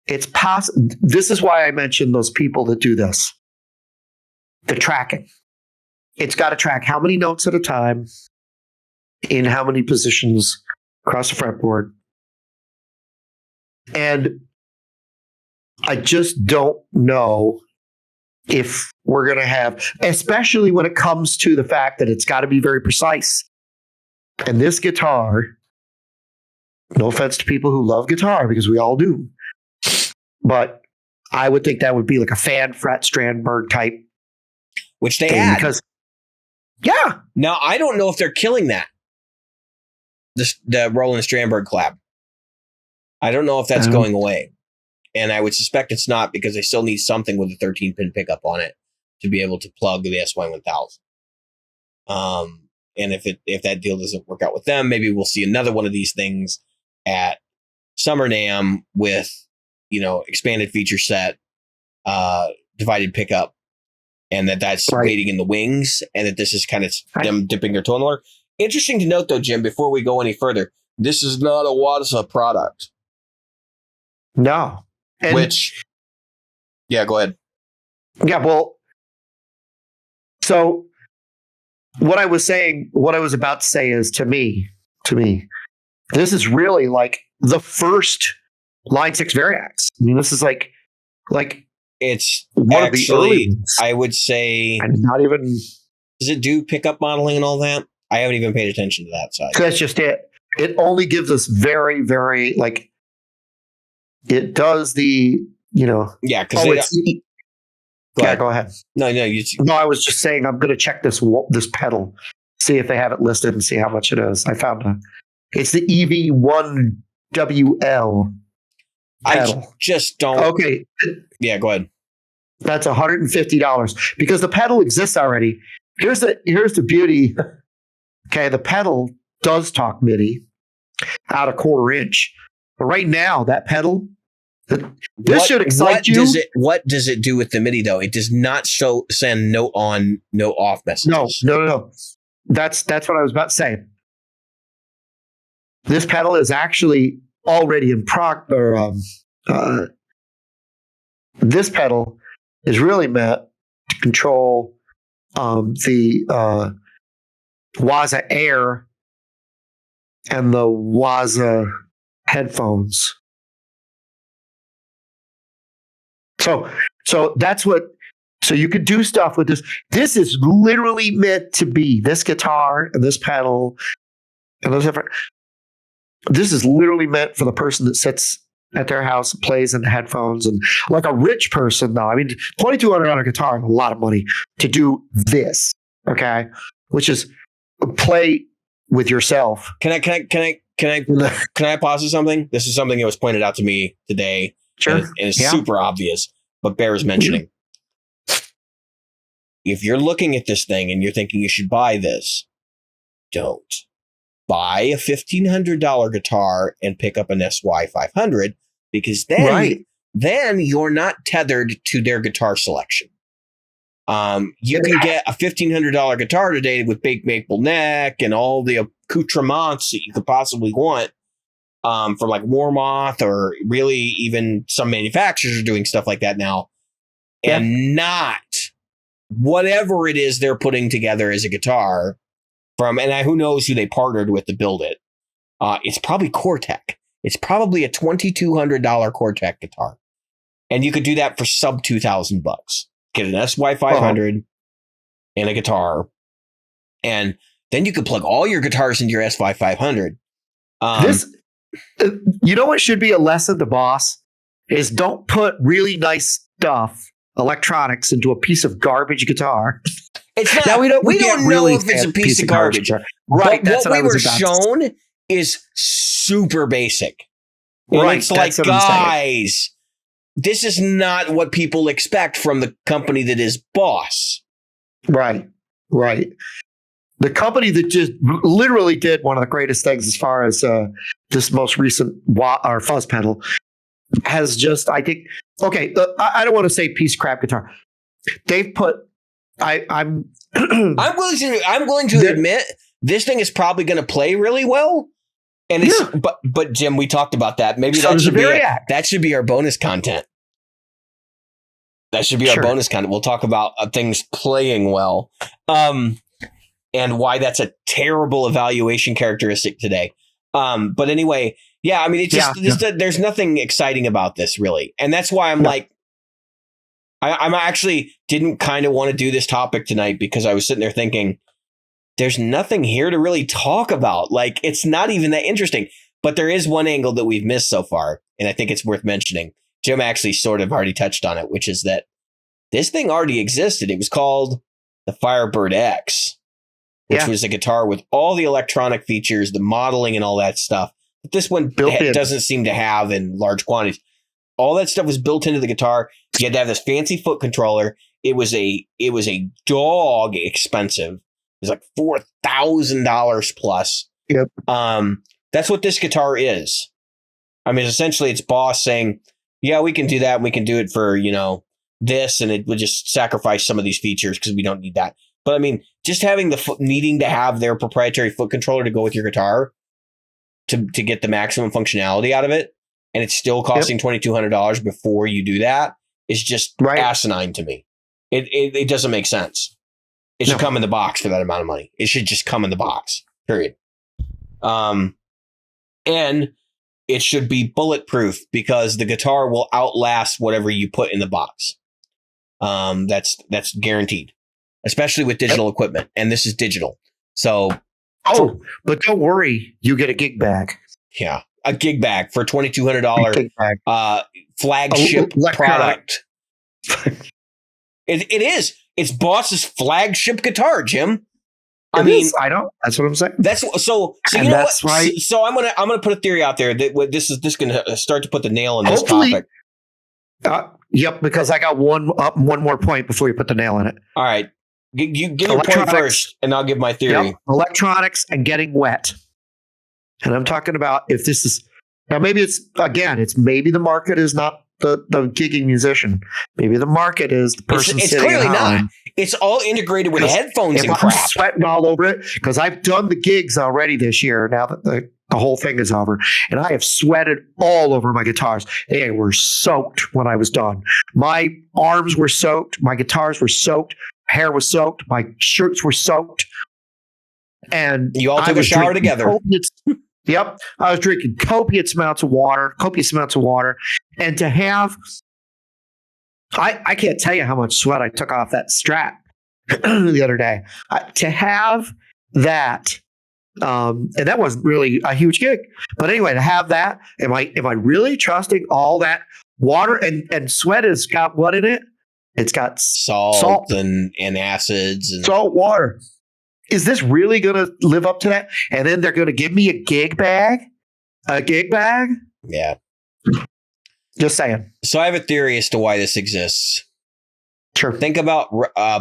it's possible. This is why I mentioned those people that do this. The tracking. It's got to track how many notes at a time in how many positions across the fretboard. And I just don't know if we're going to have, especially when it comes to the fact that it's got to be very precise. And this guitar, no offense to people who love guitar, because we all do, but I would think that would be like a fan fret Strandberg type. Which they had. Because, yeah. Now, I don't know if they're killing that. The Roland Strandberg collab. I don't know if that's going away. And I would suspect it's not, because they still need something with a 13-pin pickup on it to be able to plug the SY1000. And if that deal doesn't work out with them, maybe we'll see another one of these things at Summer Namm with, expanded feature set, divided pickup, and that's waiting in the wings, and that this is kind of them dipping their toe in the water. Interesting to note, though, Jim, before we go any further, this is not a Wadza product. No. And yeah, go ahead. Yeah, well, so what I was about to say is to me, this is really like the first Line 6 Variax. I mean, this is like it's one actually, of the early ones. I would say, and not even, does it do pickup modeling and all that? I haven't even paid attention to that side. So that's just it. It only gives us very, very, like, it does the, Yeah, because go ahead. No, I was just saying I'm going to check this pedal, see if they have it listed and see how much it is. I found it's the EV1WL pedal. I just don't. Okay. Yeah, go ahead. That's $150 because the pedal exists already. Here's the beauty. Okay, the pedal does talk MIDI out a 1/4 inch, but right now that pedal, this should excite you. What does it do with the MIDI though? It does not send note on, note off messages. No. That's what I was about to say. This pedal is actually already in this pedal is really meant to control the Waza Air and the Waza headphones. So that's what. So you could do stuff with this. This is literally meant to be this guitar and this pedal and those different. This is literally meant for the person that sits at their house and plays in the headphones, and like a rich person. Though, I mean, $2,200 guitar is a lot of money to do this. Okay, which is play with yourself. Can I pause something? This is something that was pointed out to me today. Sure, and it's super obvious, but bears mentioning. Mm-hmm. If you're looking at this thing and you're thinking you should buy this, don't buy a $1,500 guitar and pick up an SY500, because then you're not tethered to their guitar selection. You can get a $1,500 guitar today with baked maple neck and all the accoutrements that you could possibly want for like Warmoth, or really even some manufacturers are doing stuff like that now, and not whatever it is they're putting together as a guitar from, and who knows who they partnered with to build it. It's probably Cortec. It's probably a $2,200 Cortec guitar. And you could do that for sub $2,000. Get an SY500 and a guitar. And then you could plug all your guitars into your SY500. You know what should be a lesson to Boss is don't put really nice stuff, electronics, into a piece of garbage guitar. It's not. Now, we don't know if it's a piece of garbage. Right. That's what we were shown is super basic. And right. It's like, guys, this is not what people expect from the company that is Boss. Right. The company that just literally did one of the greatest things as far as this most recent fuzz pedal has just, I think, okay, I don't want to say piece of crap guitar. They've put, I'm willing to admit this thing is probably going to play really well. And it's, but Jim, we talked about that. Maybe that should be our bonus content. That should be our bonus content. We'll talk about things playing well. And why that's a terrible evaluation characteristic today. But anyway, yeah, I mean, it's just there's nothing exciting about this really. And that's why I'm like, I'm actually didn't kind of want to do this topic tonight, because I was sitting there thinking there's nothing here to really talk about. Like, it's not even that interesting, but there is one angle that we've missed so far. And I think it's worth mentioning. Jim actually sort of already touched on it, which is that this thing already existed. It was called the Firebird X, which was a guitar with all the electronic features, the modeling and all that stuff. But this one doesn't seem to have in large quantities. All that stuff was built into the guitar. You had to have this fancy foot controller. It was a dog expensive. It was like $4,000 plus. Yep. That's what this guitar is. I mean, essentially it's Boss saying, yeah, we can do that. We can do it for, this, and it would just sacrifice some of these features because we don't need that. But I mean, just having needing to have their proprietary foot controller to go with your guitar to get the maximum functionality out of it, and it's still costing $2,200 before you do that, is just asinine to me. It doesn't make sense. It should come in the box for that amount of money. It should just come in the box, period. And it should be bulletproof, because the guitar will outlast whatever you put in the box. That's guaranteed, especially with digital equipment. And this is digital. So, but don't worry, you get a gig bag. Yeah, a gig bag for $2,200 flagship product. It is. It's Boss's flagship guitar, Jim. I mean, that's what I'm saying. That's so you know what? Right. So I'm gonna put a theory out there that this is gonna start to put the nail in this topic. Yep, because I got one more point before you put the nail in it. All right, you give your point first, and I'll give my theory. Yep. Electronics and getting wet, and I'm talking about if this is now. Maybe it's maybe the market is not the gigging musician. Maybe the market is the person it's sitting clearly at home. not. It's all integrated with headphones and I'm crap. sweating all over it because I've done the gigs already this year. Now that the The whole thing is over. And I have sweated all over my guitars. They were soaked when I was done. My arms were soaked. My guitars were soaked. Hair was soaked. My shirts were soaked. And you all took a shower together. Yep. I was drinking copious amounts of water. And to have, I can't tell you how much sweat I took off that Strat the other day. To have that, and that wasn't really a huge gig, but anyway, to have that, am I really trusting all that water and sweat has got what in it? It's got salt and acids and salt water. Is this really going to live up to that? And then they're going to give me a gig bag? Yeah. Just saying. So I have a theory as to why this exists. Sure. Think about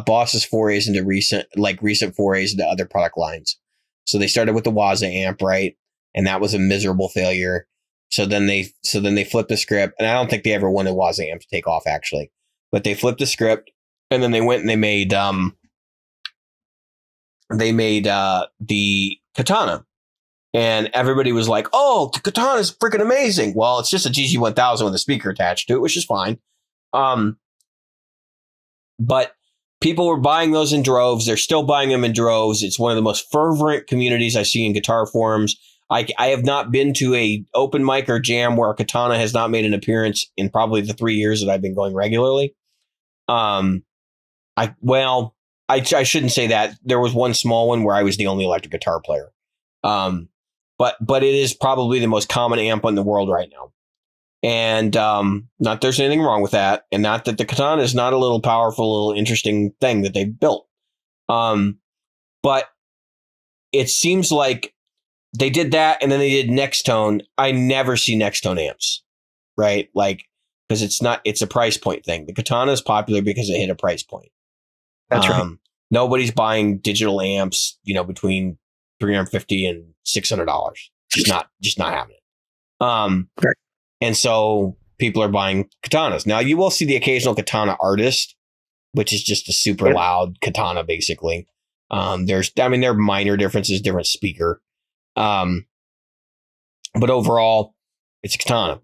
Boss's forays into recent forays into other product lines. So they started with the Waza amp, right? And that was a miserable failure. So then they flipped the script, and I don't think they ever wanted Waza amp to take off actually, but they flipped the script, and then they went and they made the Katana, and everybody was like, "Oh, the Katana is freaking amazing." Well, it's just a GG1000 with a speaker attached to it, which is fine. But people were buying those in droves. They're still buying them in droves. It's one of the most fervent communities I see in guitar forums. I have not been to a open mic or jam where a Katana has not made an appearance in probably the 3 years that I've been going regularly. I shouldn't say that. There was one small one where I was the only electric guitar player. But it is probably the most common amp in the world right now. And not that there's anything wrong with that, and not that the Katana is not a little powerful, little interesting thing that they've built. But it seems like they did that, and then they did Next Tone. I never see Next Tone amps, right? Like, because it's a price point thing. The Katana is popular because it hit a price point. That's right. Nobody's buying digital amps, between $350 and $600. Just not happening. Right. And so people are buying Katanas. Now you will see the occasional Katana artist, which is just a super loud Katana, basically. There are minor differences, different speaker. But overall, it's a Katana.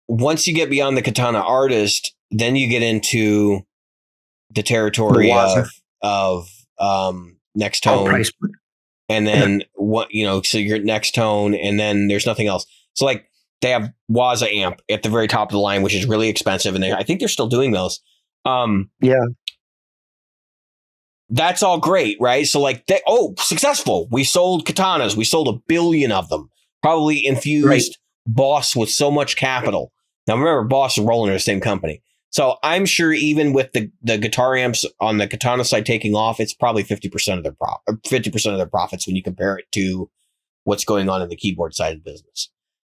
Once you get beyond the Katana artist, then you get into the territory of Next Tone. And then so you're at Next Tone, and then there's nothing else. So like they have Waza amp at the very top of the line, which is really expensive, and I think they're still doing those. Yeah, that's all great, right? So like successful. We sold Katanas. We sold 1 billion of them. Probably infused Boss with so much capital. Now remember, Boss and Roland are the same company. So I'm sure even with the guitar amps on the Katana side taking off, it's probably 50% of their 50% of their profits when you compare it to what's going on in the keyboard side of the business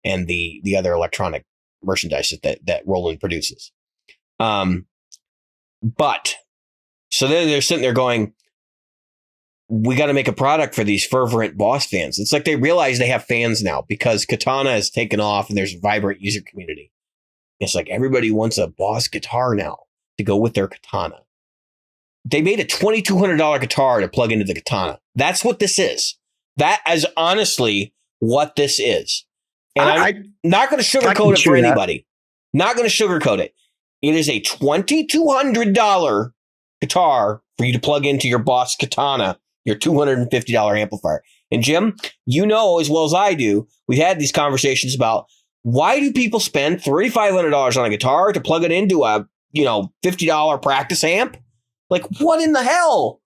and the other electronic merchandise that Roland produces. But so then they're sitting there going, we got to make a product for these fervent Boss fans. It's like they realize they have fans now because Katana has taken off and there's a vibrant user community. It's like everybody wants a Boss guitar now to go with their Katana. They made a $2,200 guitar to plug into the Katana. That's what this is. That is honestly what this is. And I'm not going to sugarcoat it for anybody. Not going to sugarcoat it. It is a $2,200 guitar for you to plug into your Boss Katana, your $250 amplifier. And Jim, you know as well as I do, we've had these conversations about why do people spend $3,500 on a guitar to plug it into a $50 practice amp? Like, what in the hell?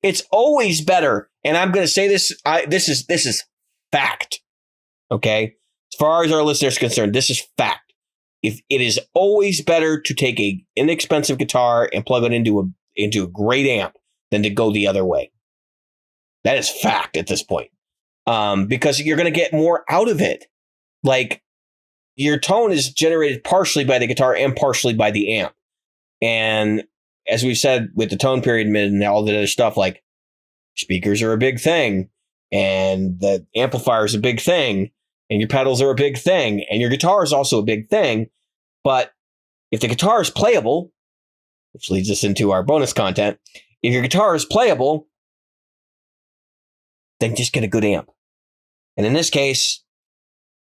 It's always better. And I'm going to say this. This is fact. Okay. As far as our listeners are concerned, this is fact. If it is always better to take a inexpensive guitar and plug it into a great amp than to go the other way. That is fact at this point. Because you're going to get more out of it. Like, your tone is generated partially by the guitar and partially by the amp. And as we've said with the tone pyramid and all the other stuff, like speakers are a big thing and the amplifier is a big thing and your pedals are a big thing and your guitar is also a big thing. But if the guitar is playable, which leads us into our bonus content, if your guitar is playable, then just get a good amp. And in this case,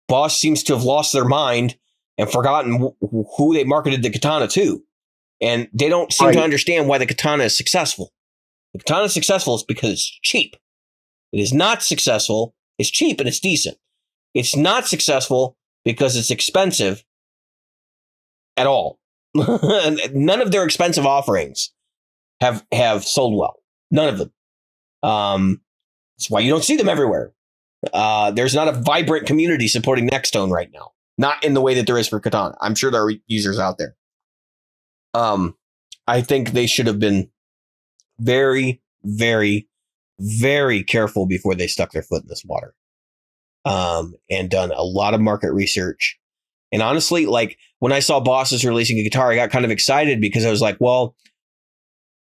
Boss seems to have lost their mind and forgotten who they marketed the Katana to. And they don't seem to understand why the Katana is successful. The Katana is successful is because it's cheap. It is not successful. It's cheap and it's decent. It's not successful because it's expensive at all. None of their expensive offerings have sold well. None of them. That's why you don't see them everywhere. There's not a vibrant community supporting Nextone right now. Not in the way that there is for Katana. I'm sure there are users out there. I think they should have been very, very, very careful before they stuck their foot in this water. And done a lot of market research. And honestly, like when I saw Boss is releasing a guitar, I got kind of excited because I was like, well,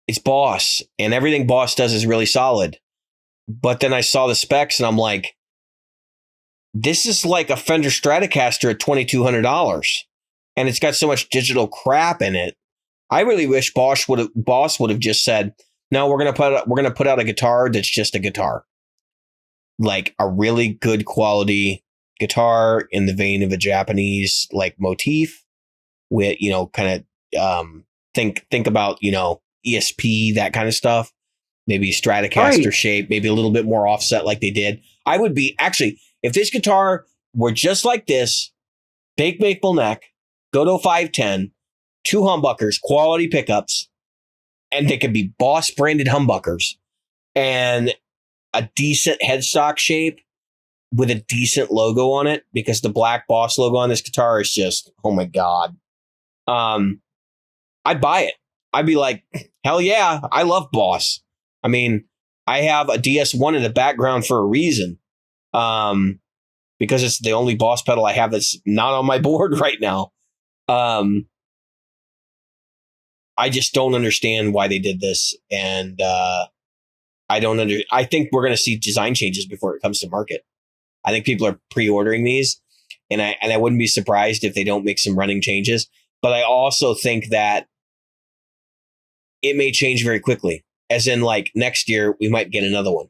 it's Boss and everything Boss does is really solid. But then I saw the specs and I'm like, this is like a Fender Stratocaster at $2,200 and it's got so much digital crap in it. I really wish Boss would have just said, no, we're going to put out a guitar that's just a guitar. Like a really good quality guitar in the vein of a Japanese like motif with, kind of think about, ESP, that kind of stuff. Maybe Stratocaster shape, maybe a little bit more offset like they did. I would be actually, if this guitar were just like this, big maple neck, Goto 510, 2 humbuckers, quality pickups, and they could be Boss branded humbuckers and a decent headstock shape with a decent logo on it, because the black Boss logo on this guitar is just, oh my God. I'd buy it. I'd be like, hell yeah, I love Boss. I mean, I have a DS1 in the background for a reason. Because it's the only Boss pedal I have that's not on my board right now. I just don't understand why they did this. And I think we're going to see design changes before it comes to market. I think people are pre-ordering these, and I wouldn't be surprised if they don't make some running changes. But I also think that it may change very quickly. As in, like next year, we might get another one,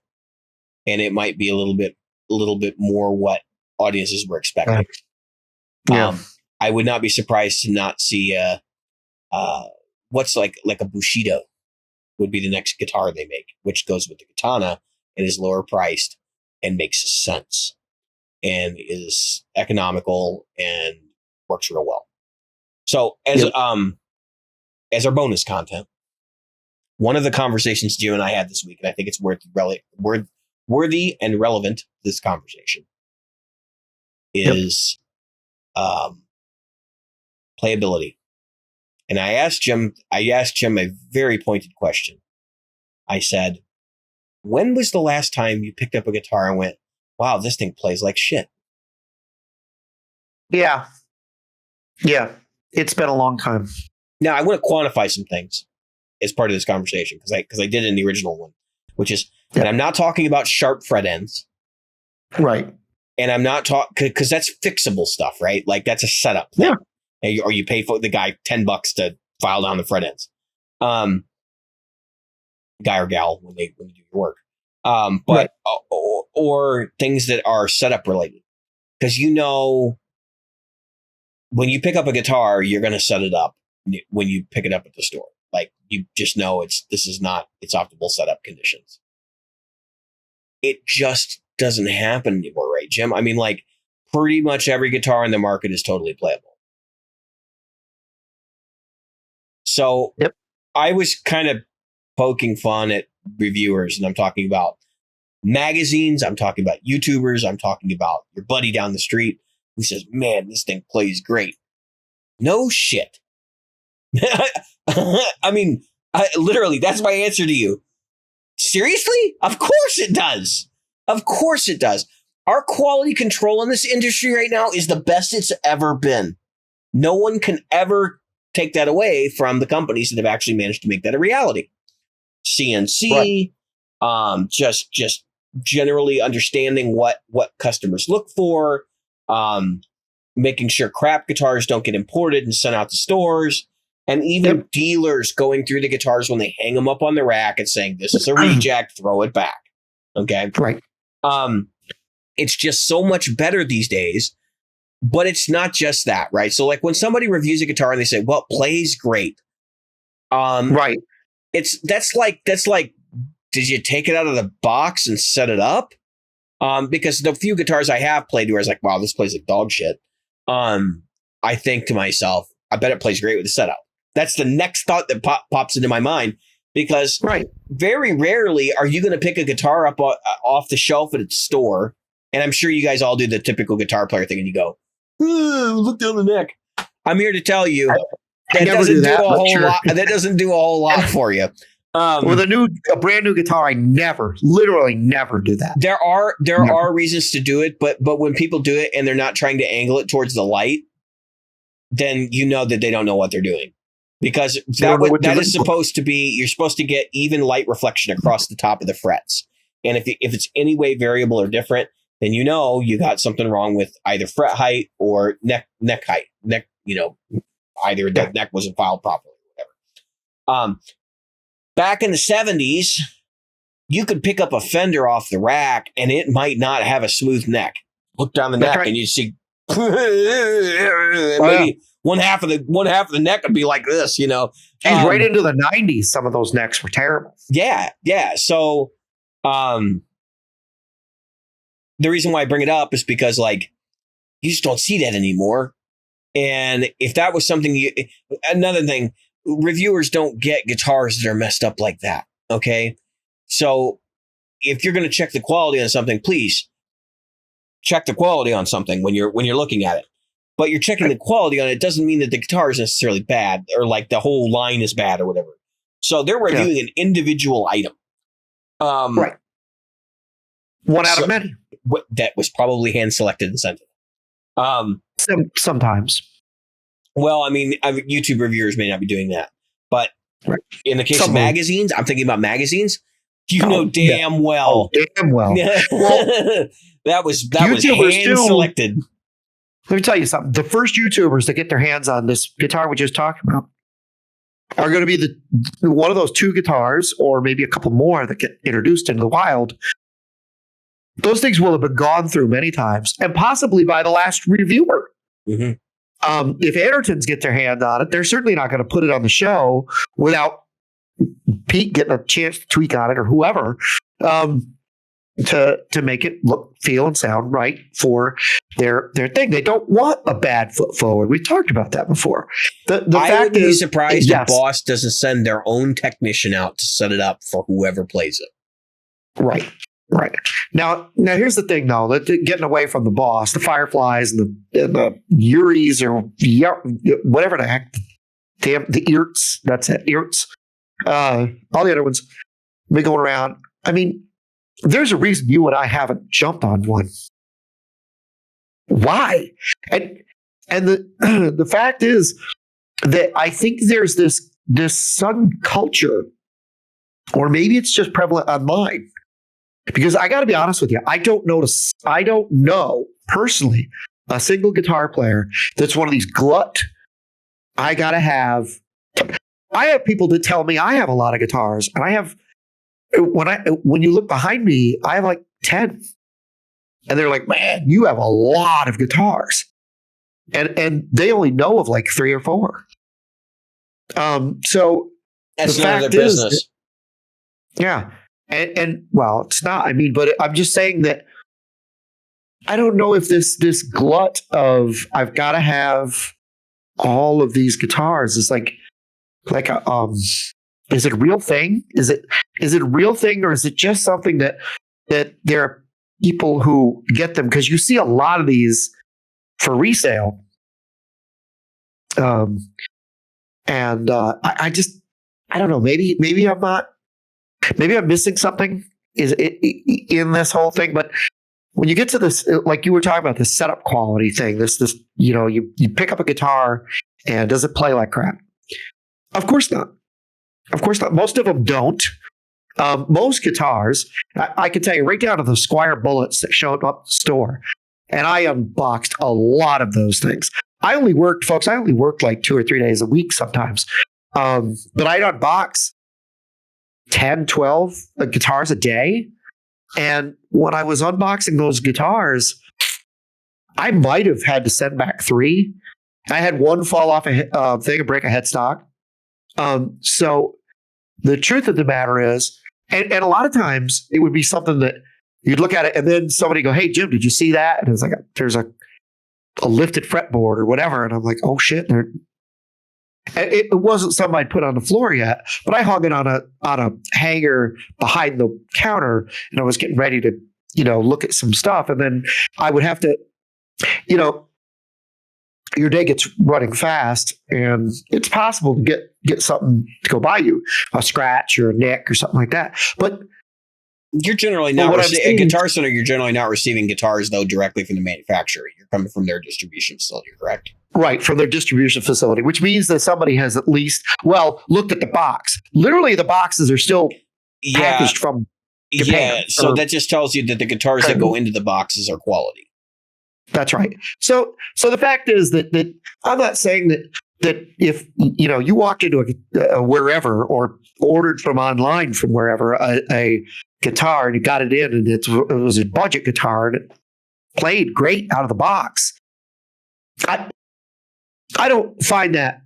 and it might be a little bit more what audiences were expecting. Yeah. I would not be surprised to not see what's like a Bushido would be the next guitar they make, which goes with the Katana and is lower priced and makes sense and is economical and works real well. So as our bonus content, one of the conversations Jim and I had this week, and I think it's worthy and relevant to this conversation, is playability. And I asked Jim a very pointed question. I said, when was the last time you picked up a guitar and went, wow, this thing plays like shit? Yeah. Yeah. It's been a long time. Now, I want to quantify some things as part of this conversation, because I did in the original one, which is, and I'm not talking about sharp fret ends. Right. And I'm not talking, because that's fixable stuff, right? Like that's a setup thing. Yeah. Or you pay for the guy $10 to file down the fret ends. Guy or gal when they do your work. But or things that are setup related. Because when you pick up a guitar, you're going to set it up when you pick it up at the store. Like you just know it's optimal setup conditions. It just doesn't happen anymore, right, Jim? I mean, like pretty much every guitar in the market is totally playable. So I was kind of poking fun at reviewers, and I'm talking about magazines, I'm talking about YouTubers, I'm talking about your buddy down the street who says, man, this thing plays great. No shit. I mean, literally, that's my answer to you. Seriously? Of course it does. Of course it does. Our quality control in this industry right now is the best it's ever been. No one can ever take that away from the companies that have actually managed to make that a reality. CNC, just generally understanding what customers look for, making sure crap guitars don't get imported and sent out to stores. And even dealers going through the guitars when they hang them up on the rack and saying, this is a reject, throw it back. Okay. Right. It's just so much better these days. But it's not just that, right? So like when somebody reviews a guitar and they say, well, it plays great. Right. That's like, did you take it out of the box and set it up? Because the few guitars I have played where I was like, wow, this plays like dog shit. I think to myself, I bet it plays great with the setup. That's the next thought that pops into my mind, because very rarely are you going to pick a guitar up off the shelf at a store. And I'm sure you guys all do the typical guitar player thing and you go, look down the neck. I'm here to tell you that doesn't do a whole lot. That doesn't do a whole lot for you. With a brand new guitar, I literally never do that. There are reasons to do it, but when people do it and they're not trying to angle it towards the light, then you know that they don't know what they're doing, because that is supposed to be, you're supposed to get even light reflection across the top of the frets, and if it's any way variable or different, then you know you got something wrong with either fret height or neck height. Either the neck wasn't filed properly, whatever. Back in the 70s, you could pick up a Fender off the rack and it might not have a smooth neck. Look down the neck and you see maybe one half of the neck would be like this, Right into the 90s, some of those necks were terrible. Yeah. So the reason why I bring it up is because, like, you just don't see that anymore. And if that was something another thing, reviewers don't get guitars that are messed up like that. Okay. So if you're going to check the quality on something, please check the quality on something when you're looking at it. But you're checking the quality on it doesn't mean that the guitar is necessarily bad or like the whole line is bad or whatever. So they're reviewing an individual item. Right. One out of many. That was probably hand selected and sent. Sometimes. Well, I mean, YouTube reviewers may not be doing that, but in the case of magazines, I'm thinking about magazines. Damn well. That was hand selected. Let me tell you something. The first YouTubers that get their hands on this guitar we just talked about are going to be one of those two guitars, or maybe a couple more that get introduced into the wild. Those things will have been gone through many times, and possibly by the last reviewer. Mm-hmm. If Andertons get their hand on it, they're certainly not going to put it on the show without Pete getting a chance to tweak on it, or whoever, to make it look, feel, and sound right for their thing. They don't want a bad foot forward. We've talked about that before. The I would be surprised if Boss doesn't send their own technician out to set it up for whoever plays it. Right. Now here's the thing, though. Getting away from the Boss, the Fireflies, and the Uris, or whatever the heck, damn, the Earts. That's it, Earts. All the other ones been going around. I mean, there's a reason you and I haven't jumped on one. Why? And the fact is that I think there's this sudden culture, or maybe it's just prevalent online. Because I got to be honest with you, I don't know personally a single guitar player that's one of these glut. I have people that tell me I have a lot of guitars, and I have, when you look behind me, I have like 10, and they're like, man, you have a lot of guitars, and they only know of like 3 or 4. So that's none of their business. Yeah. And well, it's not. I mean, but I'm just saying that I don't know if this glut of I've got to have all of these guitars is like a is it a real thing? Is it a real thing, or is it just something that there are people who get them because you see a lot of these for resale. I don't know. Maybe I'm not. Maybe I'm missing something in this whole thing. But when you get to this, like you were talking about, this setup quality thing, this you pick up a guitar and does it play like crap? Of course not. Of course not. Most of them don't. Most guitars, I can tell you right down to the Squire Bullets that showed up at the store, and I unboxed a lot of those things. I only worked like 2 or 3 days a week sometimes. But I'd unbox 10, 12 guitars a day. And when I was unboxing those guitars, I might have had to send back 3. I had one fall off a thing and break a headstock. So the truth of the matter is, and a lot of times it would be something that you'd look at it and then somebody go, "Hey, Jim, did you see that?" And it's like, there's a lifted fretboard or whatever. And I'm like, "Oh shit." It wasn't something I'd put on the floor yet, but I hung it on a hanger behind the counter, and I was getting ready to, look at some stuff. And then I would have to, your day gets running fast, and it's possible to get something to go by you, a scratch or a nick or something like that. But you're generally not at Guitar Center. You're generally not receiving guitars though directly from the manufacturer. You're coming from their distribution facility, correct? Right, from their distribution facility, which means that somebody has at least looked at the box. Literally, the boxes are still packaged from Japan. So that just tells you that the guitars that go into the boxes are quality. That's right. So the fact is that I'm not saying that if you walked into a wherever or ordered from online from wherever a guitar and you got it in and it was a budget guitar and it played great out of the box. I don't find that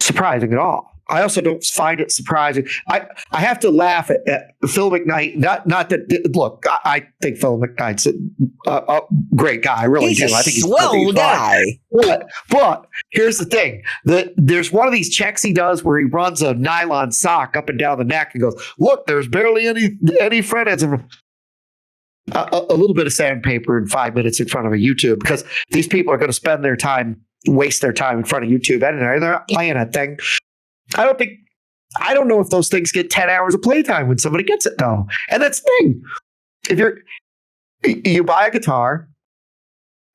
surprising at all. I also don't find it surprising. I have to laugh at Phil McKnight. Not that look, I think Phil McKnight's a great guy. I really do. I think he's a swell guy. But here's the thing: there's one of these checks he does where he runs a nylon sock up and down the neck and goes, "Look, there's barely any fret ends." A little bit of sandpaper in 5 minutes in front of a YouTube, because these people are going to spend their time, waste their time in front of YouTube anyway. They're not playing a thing. I don't know if those things get 10 hours of playtime when somebody gets it though. And that's the thing. If you buy a guitar,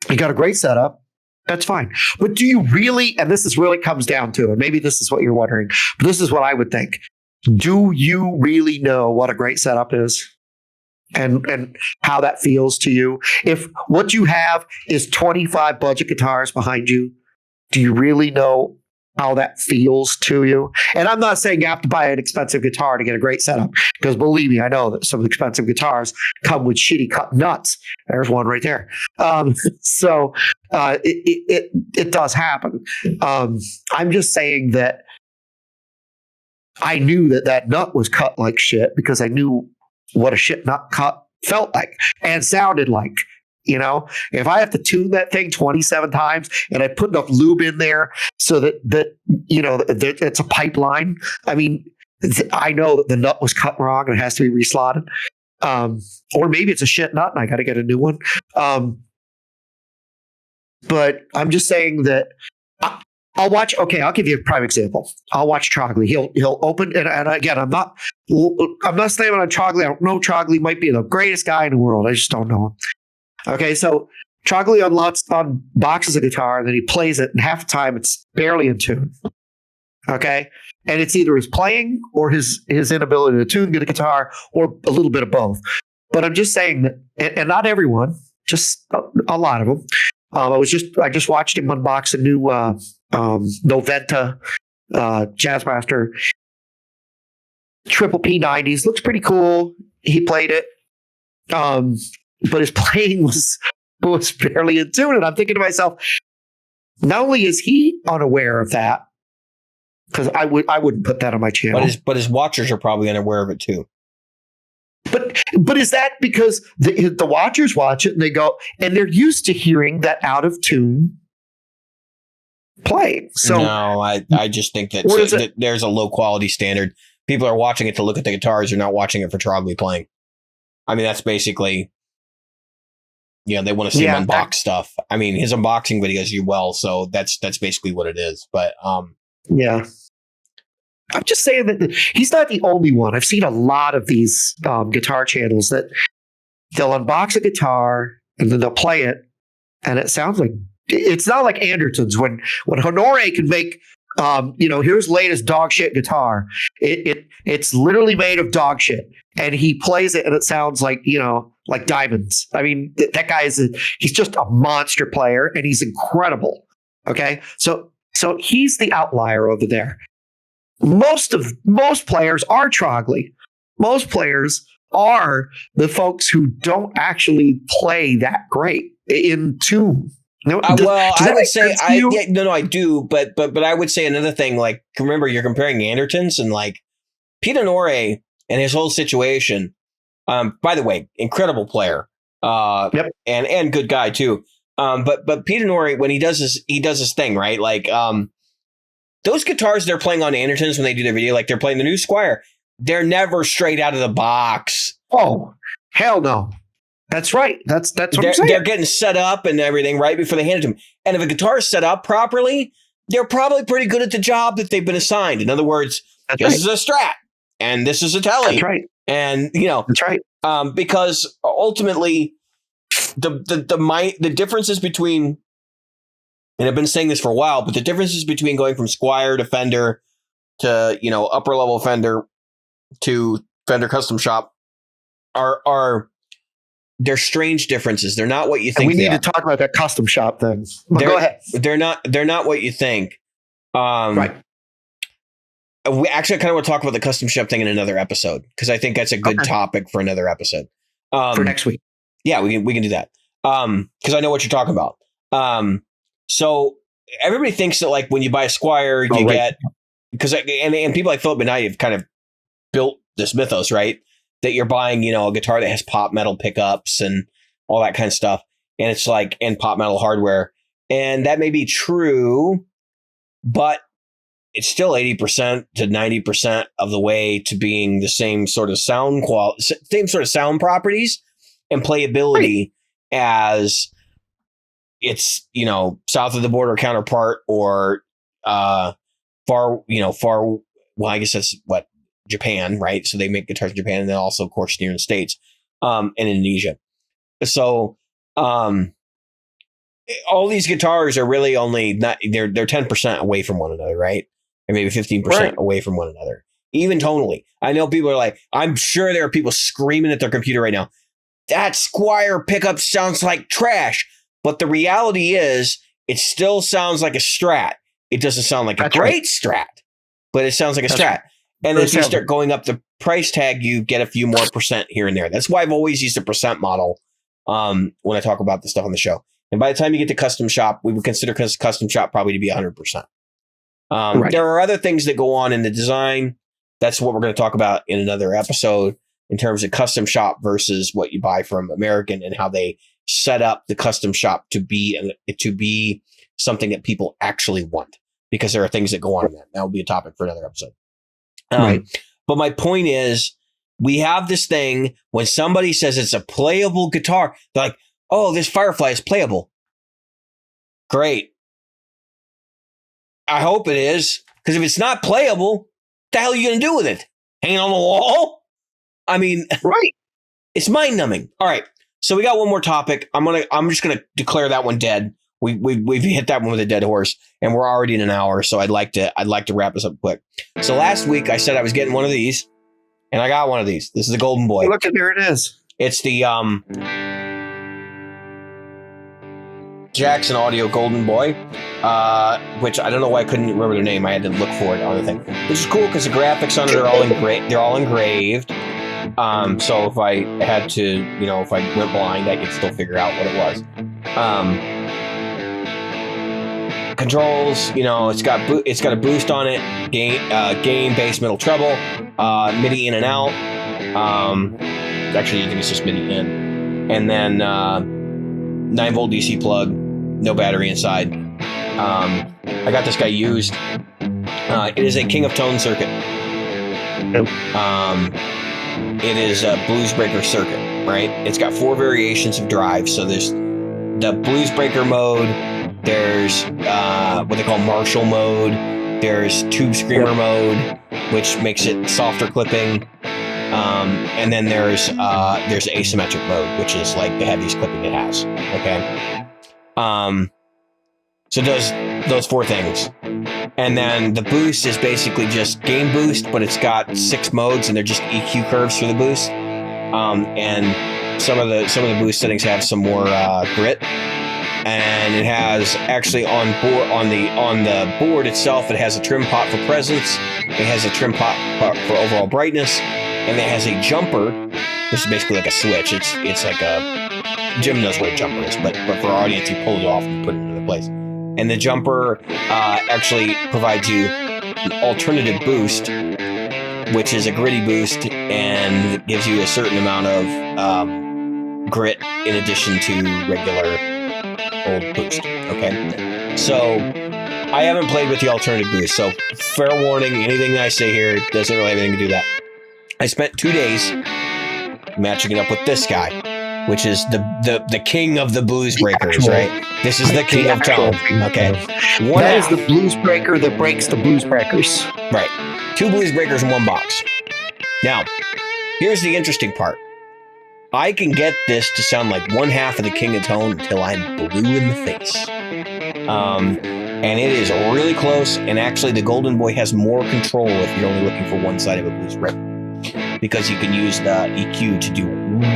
you got a great setup, that's fine. But do you really, and this is really comes down to, and maybe this is what you're wondering, but this is what I would think. Do you really know what a great setup is? And how that feels to you? If what you have is 25 budget guitars behind you, do you really know how that feels to you? And I'm not saying you have to buy an expensive guitar to get a great setup, because believe me, I know that some expensive guitars come with shitty cut nuts. There's one right there. So it does happen. I'm just saying that I knew that nut was cut like shit because I knew what a shit nut cut felt like and sounded like. If I have to tune that thing 27 times and I put enough lube in there so that it's a pipeline. I mean, I know that the nut was cut wrong and it has to be reslotted. Or maybe it's a shit nut and I got to get a new one. But I'm just saying that I'll watch. Okay, I'll give you a prime example. I'll watch Trogley. He'll open, and again, I'm not slamming on Trogley. I don't know Trogley might be the greatest guy in the world. I just don't know him. Okay, so Trogley unboxes a guitar, and then he plays it, and half the time it's barely in tune. Okay, and it's either his playing or his inability to tune the guitar, or a little bit of both. But I'm just saying that, and not everyone, just a lot of them. I just watched him unbox a new Noventa Jazzmaster Triple P90s. Looks pretty cool. He played it. But his playing was barely in tune. And I'm thinking to myself, not only is he unaware of that, because I wouldn't put that on my channel. But his watchers are probably unaware of it too. But is that because the watchers watch it and they go, and they're used to hearing that out of tune playing? So no, I just think that there's a low quality standard. People are watching it to look at the guitars. They're not watching it for Trogley playing. I mean, that's basically, they want to see him unbox stuff. I mean, his unboxing videos do well, so that's basically what it is. But yeah. I'm just saying that he's not the only one. I've seen a lot of these guitar channels that they'll unbox a guitar and then they'll play it, and it sounds like, it's not like Anderton's when Honore can make here's latest dog shit guitar. It's literally made of dog shit, and he plays it and it sounds like like diamonds. I mean, that guy he's just a monster player and he's incredible. Okay, so he's the outlier over there. Most players are Trogley. most players are the folks who don't actually play that great in tune. No, I would say I do, but I would say another thing. Like, remember, you're comparing Andertons and like Peter Norrie and his whole situation. By the way, incredible player, and good guy too. But Peter Norrie, when he does his thing, right? Like, those guitars they're playing on Andertons when they do their video, like they're playing the new Squire. They're never straight out of the box. Oh, hell no. That's right. That's what I'm saying. They're getting set up and everything right before they hand it to them. And if a guitar is set up properly, they're probably pretty good at the job that they've been assigned. In other words, this is a Strat and this is a Tele. That's right. And that's right. Because ultimately, the differences between, and I've been saying this for a while, but the differences between going from Squire to Fender to upper level Fender to Fender Custom Shop are they're strange differences. They're not what you think. And we need to talk about that Custom Shop then. Go ahead. They're not what you think. Right. We actually kind of want to talk about the Custom Shop thing in another episode because I think that's a good topic for another episode. For next week. Yeah, we can do that. Because I know what you're talking about. So everybody thinks that like when you buy a Squire, you get and people like Philip and I have kind of built this mythos, right? That you're buying, a guitar that has pop metal pickups and all that kind of stuff. And it's like, and pop metal hardware. And that may be true, but it's still 80% to 90% of the way to being the same sort of sound same sort of sound properties and playability as its, south of the border counterpart or far, well, I guess that's what, Japan, right? So they make guitars in Japan and then also, of course, here in the States and Indonesia. So all these guitars are really only they're 10% away from one another, right? Or maybe 15% away from one another, even tonally. I know people are like, I'm sure there are people screaming at their computer right now. That Squire pickup sounds like trash. But the reality is it still sounds like a Strat. It doesn't sound like a great Strat, but it sounds like a Strat. And as you start going up the price tag, you get a few more percent here and there. That's why I've always used a percent model when I talk about this stuff on the show. And by the time you get to Custom Shop, we would consider Custom Shop probably to be 100%. There are other things that go on in the design. That's what we're going to talk about in another episode in terms of Custom Shop versus what you buy from American and how they set up the Custom Shop to be something that people actually want, because there are things that go on in that. That will be a topic for another episode. But my point is, we have this thing when somebody says it's a playable guitar, they're like, oh, this Firefly is playable. Great. I hope it is, because if it's not playable, what the hell are you going to do with it? Hanging on the wall? I mean, it's mind numbing. All right. So we got one more topic. I'm just gonna declare that one dead. We've hit that one with a dead horse, and we're already in an hour. So I'd like to wrap this up quick. So last week I said I was getting one of these, and I got one of these. This is the Golden Boy. Look, there it is. It's the Jackson Audio Golden Boy, which I don't know why I couldn't remember their name. I had to look for it on the thing. Which is cool because the graphics on it are all engraved. So if I had to, if I went blind, I could still figure out what it was. Controls, it's got a boost on it, gain, bass, middle, treble, MIDI in and out. Actually, I think it's just MIDI in, and then 9-volt DC plug, no battery inside. I got this guy used. It is a King of Tone circuit. It is a blues breaker circuit, right? It's got 4 variations of drive. So there's the blues breaker mode. There's what they call Marshall mode. There's tube screamer mode, which makes it softer clipping. And then there's asymmetric mode, which is like the heaviest clipping it has. Okay. So it does those 4 things. And then the boost is basically just gain boost, but it's got 6 modes and they're just EQ curves for the boost. And some of the boost settings have some more grit. And it has actually on the board itself, it has a trim pot for presence. It has a trim pot for overall brightness. and it has a jumper, which is basically like a switch. It's like a Jim knows what a jumper is, but for our audience, you pull it off and put it in another place. And the jumper actually provides you an alternative boost, which is a gritty boost, and it gives you a certain amount of grit in addition to regular old boost. Okay, so I haven't played with the alternative boost, so fair warning, anything that I say here doesn't really have anything to do with that. I spent 2 days matching it up with this guy, which is the king of the blues breakers, right? This is the king of tone. Okay, that is the blues breaker that breaks the blues breakers. Right, 2 blues breakers in one box. Now, here's the interesting part. I can get this to sound like one half of the king of tone until I'm blue in the face. And it is really close. And actually, the Golden Boy has more control if you're only looking for one side of a blues breaker, because you can use the EQ to do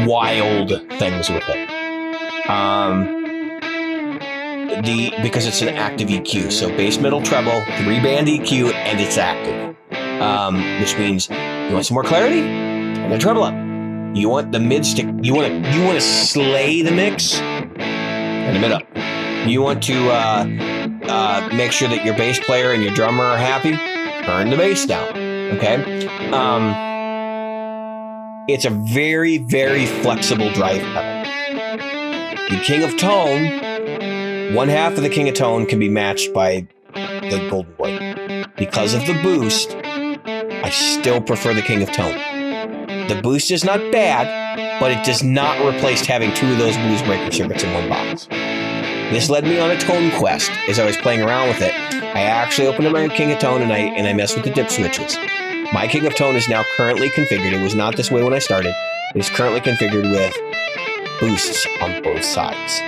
wild things with it. Because it's an active EQ, so bass, middle, treble, 3-band EQ, and it's active, which means you want some more clarity, turn the treble up. You want the mid stick. You want to slay the mix, turn the mid up. You want to make sure that your bass player and your drummer are happy, turn the bass down. Okay. It's a very, very flexible drive pedal. The King of Tone, one half of the King of Tone can be matched by the Golden Boy. Because of the boost, I still prefer the King of Tone. The boost is not bad, but it does not replace having 2 of those blues breaker circuits in one box. This led me on a tone quest. As I was playing around with it, I actually opened up my King of Tone and I messed with the dip switches. My King of Tone is now currently configured. It was not this way when I started. It is currently configured with boosts on both sides.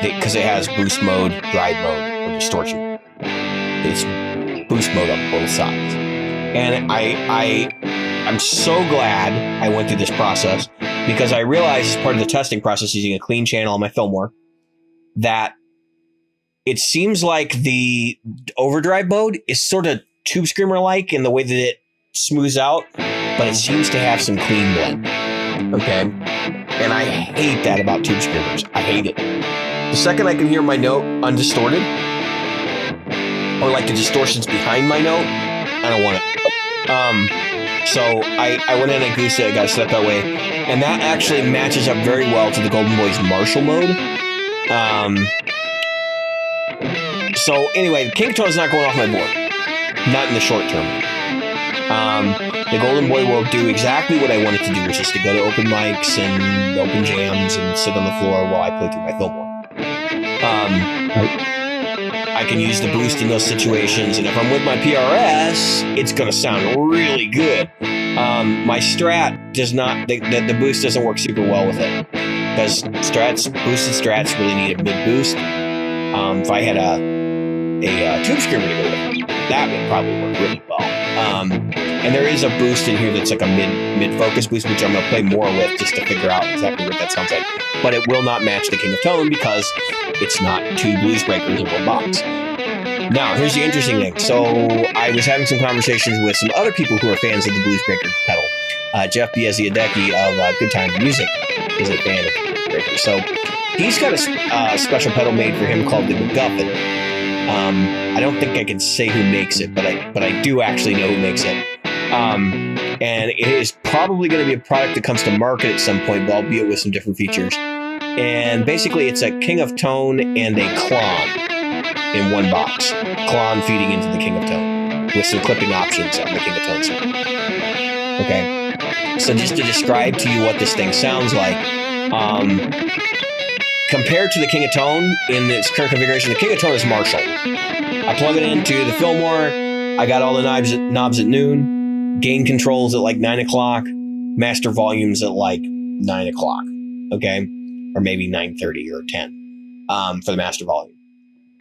Because it has boost mode, drive mode, or distortion. It's boost mode on both sides. And I'm so glad I went through this process, because I realized as part of the testing process using a clean channel on my Fillmore that it seems like the overdrive mode is sort of Tube Screamer-like in the way that it smooths out, but it seems to have some clean blend. Okay? And I hate that about Tube Screamers. I hate it. The second I can hear my note undistorted, or like the distortions behind my note, I don't want it. So I went in and goosed it. I got it set up that way, and that actually matches up very well to the Golden Boy's Marshall mode. So anyway, the King of Tone is not going off my board, not in the short term. The Golden Boy will do exactly what I want it to do, which is to go to open mics and open jams and sit on the floor while I play through my Fillmore. I can use the boost in those situations, and if I'm with my PRS, it's going to sound really good. My Strat does not, the boost doesn't work super well with it, because boosted Strats really need a mid boost. If I had a Tube Screamer to go with it, that would probably work really well. And there is a boost in here that's like a mid focus boost, which I'm going to play more with just to figure out exactly what that sounds like. But it will not match the King of Tone because it's not 2 blues breakers in one box. Now, here's the interesting thing. So I was having some conversations with some other people who are fans of the blues breaker pedal. Jeff Biesiadecki of Good Time Music is a fan of the blues breaker. So he's got a special pedal made for him called the MacGuffin. I don't think I can say who makes it, but I do actually know who makes it. And it is probably going to be a product that comes to market at some point, albeit with some different features. And basically, it's a King of Tone and a Klon in one box. Klon feeding into the King of Tone with some clipping options on the King of Tone side. Okay, so just to describe to you what this thing sounds like, compared to the King of Tone in its current configuration, the King of Tone is Marshall. I plug it into the Fillmore. I got all the knobs at noon. Gain controls at like 9 o'clock. Master volumes at like 9 o'clock. Okay, or maybe 9:30 or 10 for the master volume.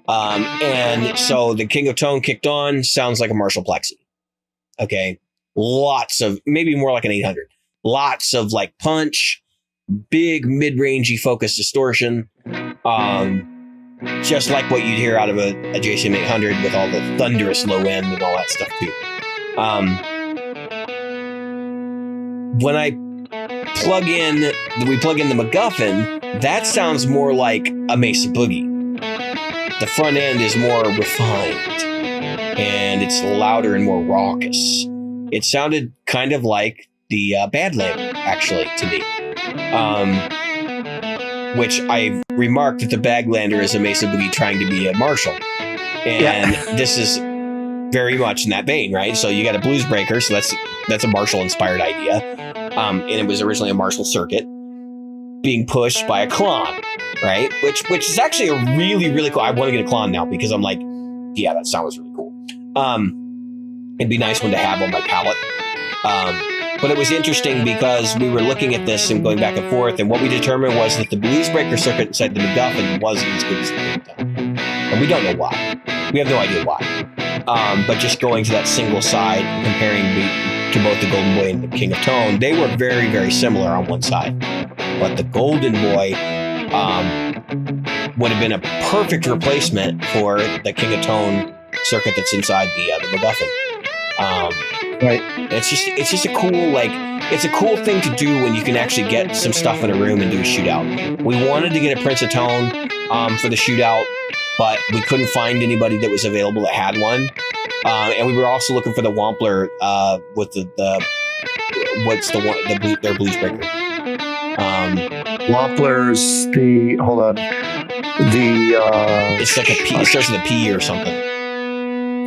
And so the King of Tone kicked on. Sounds like a Marshall Plexi. Okay, lots of, maybe more like an 800. Lots of like punch. Big mid-rangey focus distortion, just like what you'd hear out of a JCM 800 with all the thunderous low end and all that stuff too. when we plug in the MacGuffin, that sounds more like a Mesa Boogie. The front end is more refined, and it's louder and more raucous. It sounded kind of like the Badlander, actually, to me. Which I've remarked that the Badlander is a Mesa Boogie trying to be a Marshall. And this is very much in that vein, right? So you got a blues breaker, so that's a Marshall-inspired idea. And it was originally a Marshall circuit being pushed by a Klon, right? Which is actually a really, really cool. I want to get a Klon now because I'm like, yeah, that sound was really cool. It'd be a nice one to have on my palette. But it was interesting because we were looking at this and going back and forth, and what we determined was that the blues breaker circuit inside the MacGuffin wasn't as good as the King of Tone. And we don't know why. We have no idea why. But just going to that single side, comparing to both the Golden Boy and the King of Tone, they were very, very similar on one side. But the Golden Boy would have been a perfect replacement for the King of Tone circuit that's inside the MacGuffin. Right. It's just a cool, it's a cool thing to do when you can actually get some stuff in a room and do a shootout. We wanted to get a Prince of Tone for the shootout, but we couldn't find anybody that was available that had one. And we were also looking for the Wampler with their blues breaker. Wampler's it's like a P. It starts with a P or something.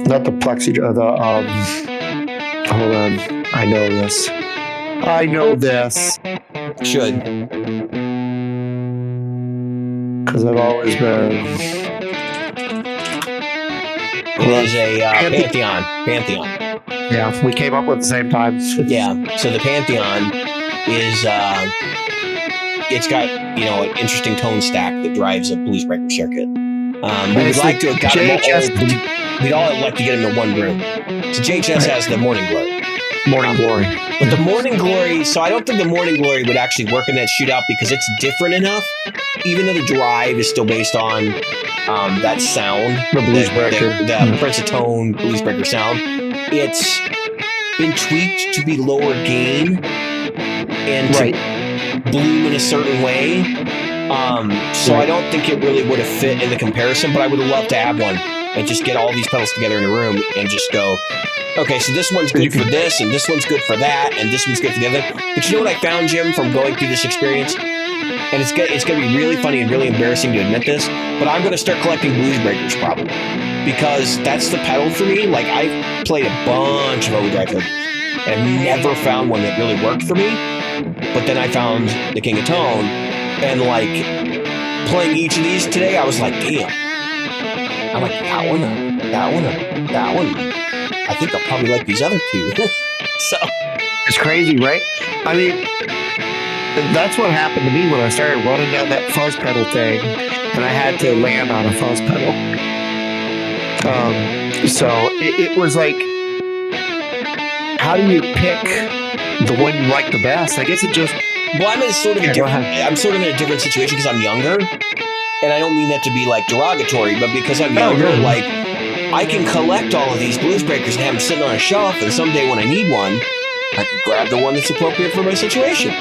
Not the plexi. Hold on. I know this. Should. Because I've always been. It is a Pantheon. Yeah, we came up with the same time. Yeah. So the Pantheon is it's got an interesting tone stack that drives a blues breaker circuit. We would like to have got we'd all like to get them in one room. So JHS has the Morning Glory. Morning Glory. But the Morning Glory, so I don't think the Morning Glory would actually work in that shootout because it's different enough. Even though the drive is still based on that sound, the blues breaker, the Prince of Tone blues breaker sound, it's been tweaked to be lower gain and to bloom in a certain way. So I don't think it really would have fit in the comparison, but I would have loved to have one and just get all these pedals together in a room and just go, okay, so this one's good for this, and this one's good for that, and this one's good for the other. But you know what I found, Jim, from going through this experience? And it's going to be really funny and really embarrassing to admit this, but I'm going to start collecting blues breakers probably. Because that's the pedal for me. Like, I've played a bunch of overdrive pedals, and I've never found one that really worked for me. But then I found the King of Tone, and playing each of these today, I was like, damn. I'm like, that one. I think I'll probably like these other two. So it's crazy, right? I mean, that's what happened to me when I started running down that fuzz pedal thing, and I had to land on a fuzz pedal. So it was like, how do you pick the one you like the best? I guess it just. Well, I'm sort of in a different situation because I'm younger, and I don't mean that to be derogatory, but because I'm younger, I can collect all of these blues breakers and have them sitting on a shelf, and someday when I need one, I can grab the one that's appropriate for my situation.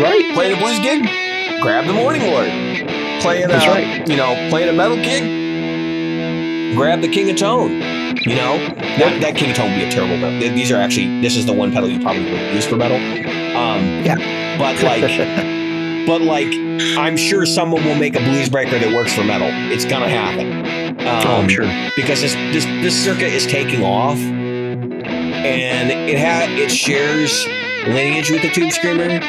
Right. Playing a blues gig, grab the Morning Glory. Playing playing a metal gig, grab the King of Tone. That King of Tone would be a terrible metal. This is the one pedal you probably would use for metal. But I'm sure someone will make a blues breaker that works for metal. It's gonna happen. I'm sure, because this circuit is taking off, and it shares lineage with the Tube Screamer,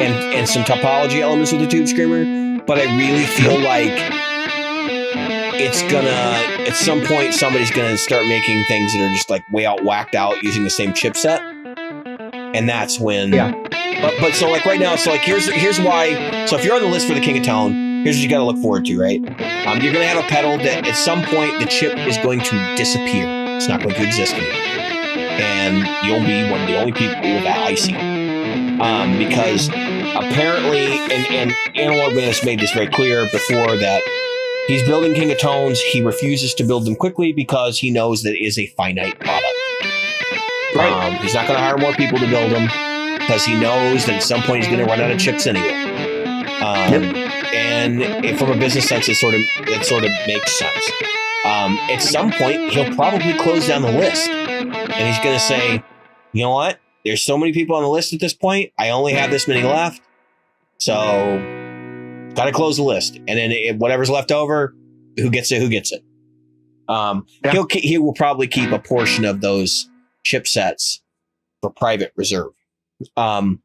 and some topology elements with the Tube Screamer. But I really feel like it's gonna, at some point, somebody's gonna start making things that are just way out whacked out using the same chipset, and that's when. Yeah. But so right now, so here's why. So if you're on the list for the King of Tone, here's what you got to look forward to, right? You're going to have a pedal that at some point the chip is going to disappear. It's not going to exist anymore, and you'll be one of the only people with that I see. Because apparently, and Analog Man has made this very clear before, that he's building King of Tones. He refuses to build them quickly because he knows that it is a finite product. Right. He's not going to hire more people to build them. because he knows that at some point he's going to run out of chips anyway. And from a business sense, it sort of makes sense. At some point, he'll probably close down the list, and he's going to say, you know what? There's so many people on the list at this point. I only have this many left. So got to close the list. And then whatever's left over, who gets it? He will probably keep a portion of those chipsets for private reserve. But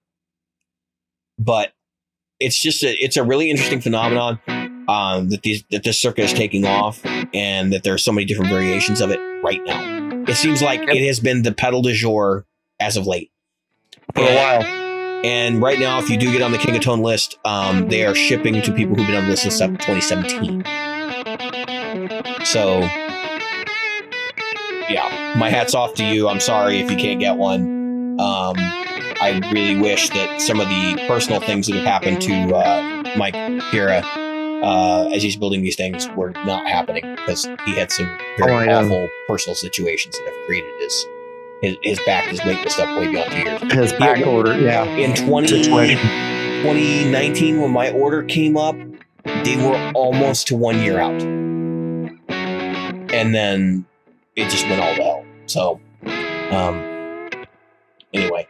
it's a really interesting phenomenon that this circuit is taking off, and that there's so many different variations of it right now. It seems like it has been the pedal du jour as of late. For a while. And right now, if you do get on the King of Tone list, they are shipping to people who've been on the list since 2017. So, yeah, my hat's off to you. I'm sorry if you can't get one. I really wish that some of the personal things that have happened to Mike Kira as he's building these things were not happening, because he had some very awful personal situations that have created his back is weightless up way beyond 2 years. His back order, yeah. In 2019, when my order came up, they were almost to 1 year out. And then it just went all to hell. So, anyway.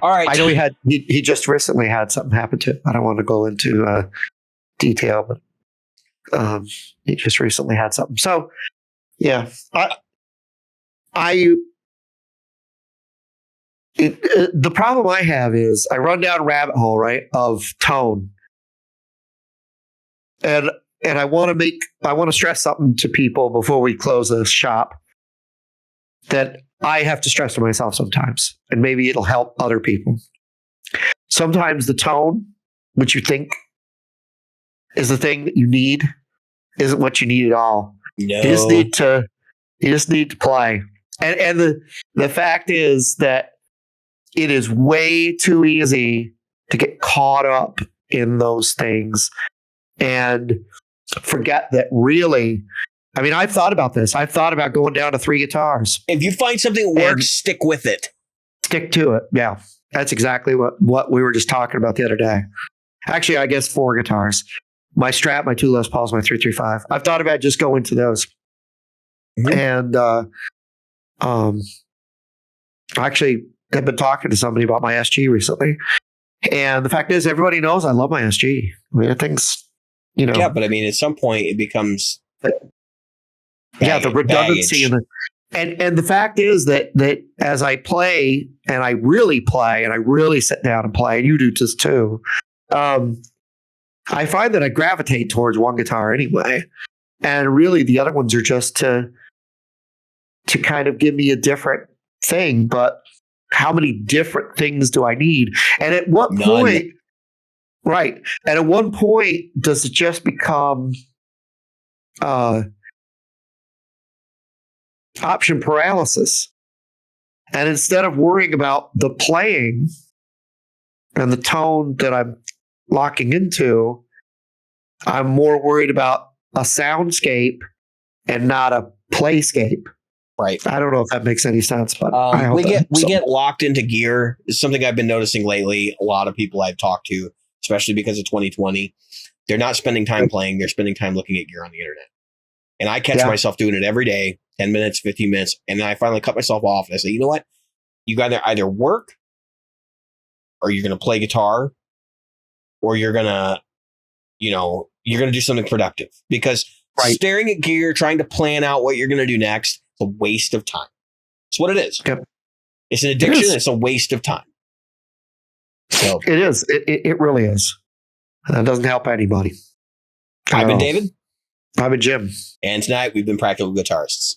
All right. I know he just recently had something happen to him. I don't want to go into detail, but he just recently had something. So, yeah. The problem I have is I run down a rabbit hole, right, of tone, and I want to stress something to people before we close this shop that I have to stress to myself sometimes, and maybe it'll help other people. Sometimes the tone, which you think is the thing that you need, isn't what you need at all. No. You just need to play, and the fact is that it is way too easy to get caught up in those things and forget that really, I mean, I've thought about this. I've thought about going down to 3 guitars. If you find something that works, stick with it. Stick to it. Yeah. That's exactly what we were just talking about the other day. Actually, I guess 4 guitars. My Strat, my 2 Les Pauls, my 335. I've thought about just going to those. Mm-hmm. And actually, I've been talking to somebody about my SG recently. And the fact is, everybody knows I love my SG. I mean, that thing's, Yeah, but I mean, at some point it becomes... the redundancy. And the fact is that as I play, and I really sit down and play, and you do this too, I find that I gravitate towards one guitar anyway. And really the other ones are just to kind of give me a different thing. But how many different things do I need? And at what point, right? And at one point, does it just become option paralysis? And instead of worrying about the playing and the tone that I'm locking into, I'm more worried about a soundscape and not a playscape. Right. I don't know if that makes any sense, but we get locked into gear. It's something I've been noticing lately. A lot of people I've talked to, especially because of 2020, they're not spending time playing. They're spending time looking at gear on the internet. And I catch myself doing it every day, 10 minutes, 15 minutes. And then I finally cut myself off and I say, you know what? You got to either work, or you're going to play guitar, or you're going to, do something productive. Because staring at gear, trying to plan out what you're going to do next, a waste of time. It's what it is. Yep. It's an addiction. It's a waste of time. So it is. It really is. It doesn't help anybody. I've been David. I've been Jim. And tonight we've been Practical Guitarists.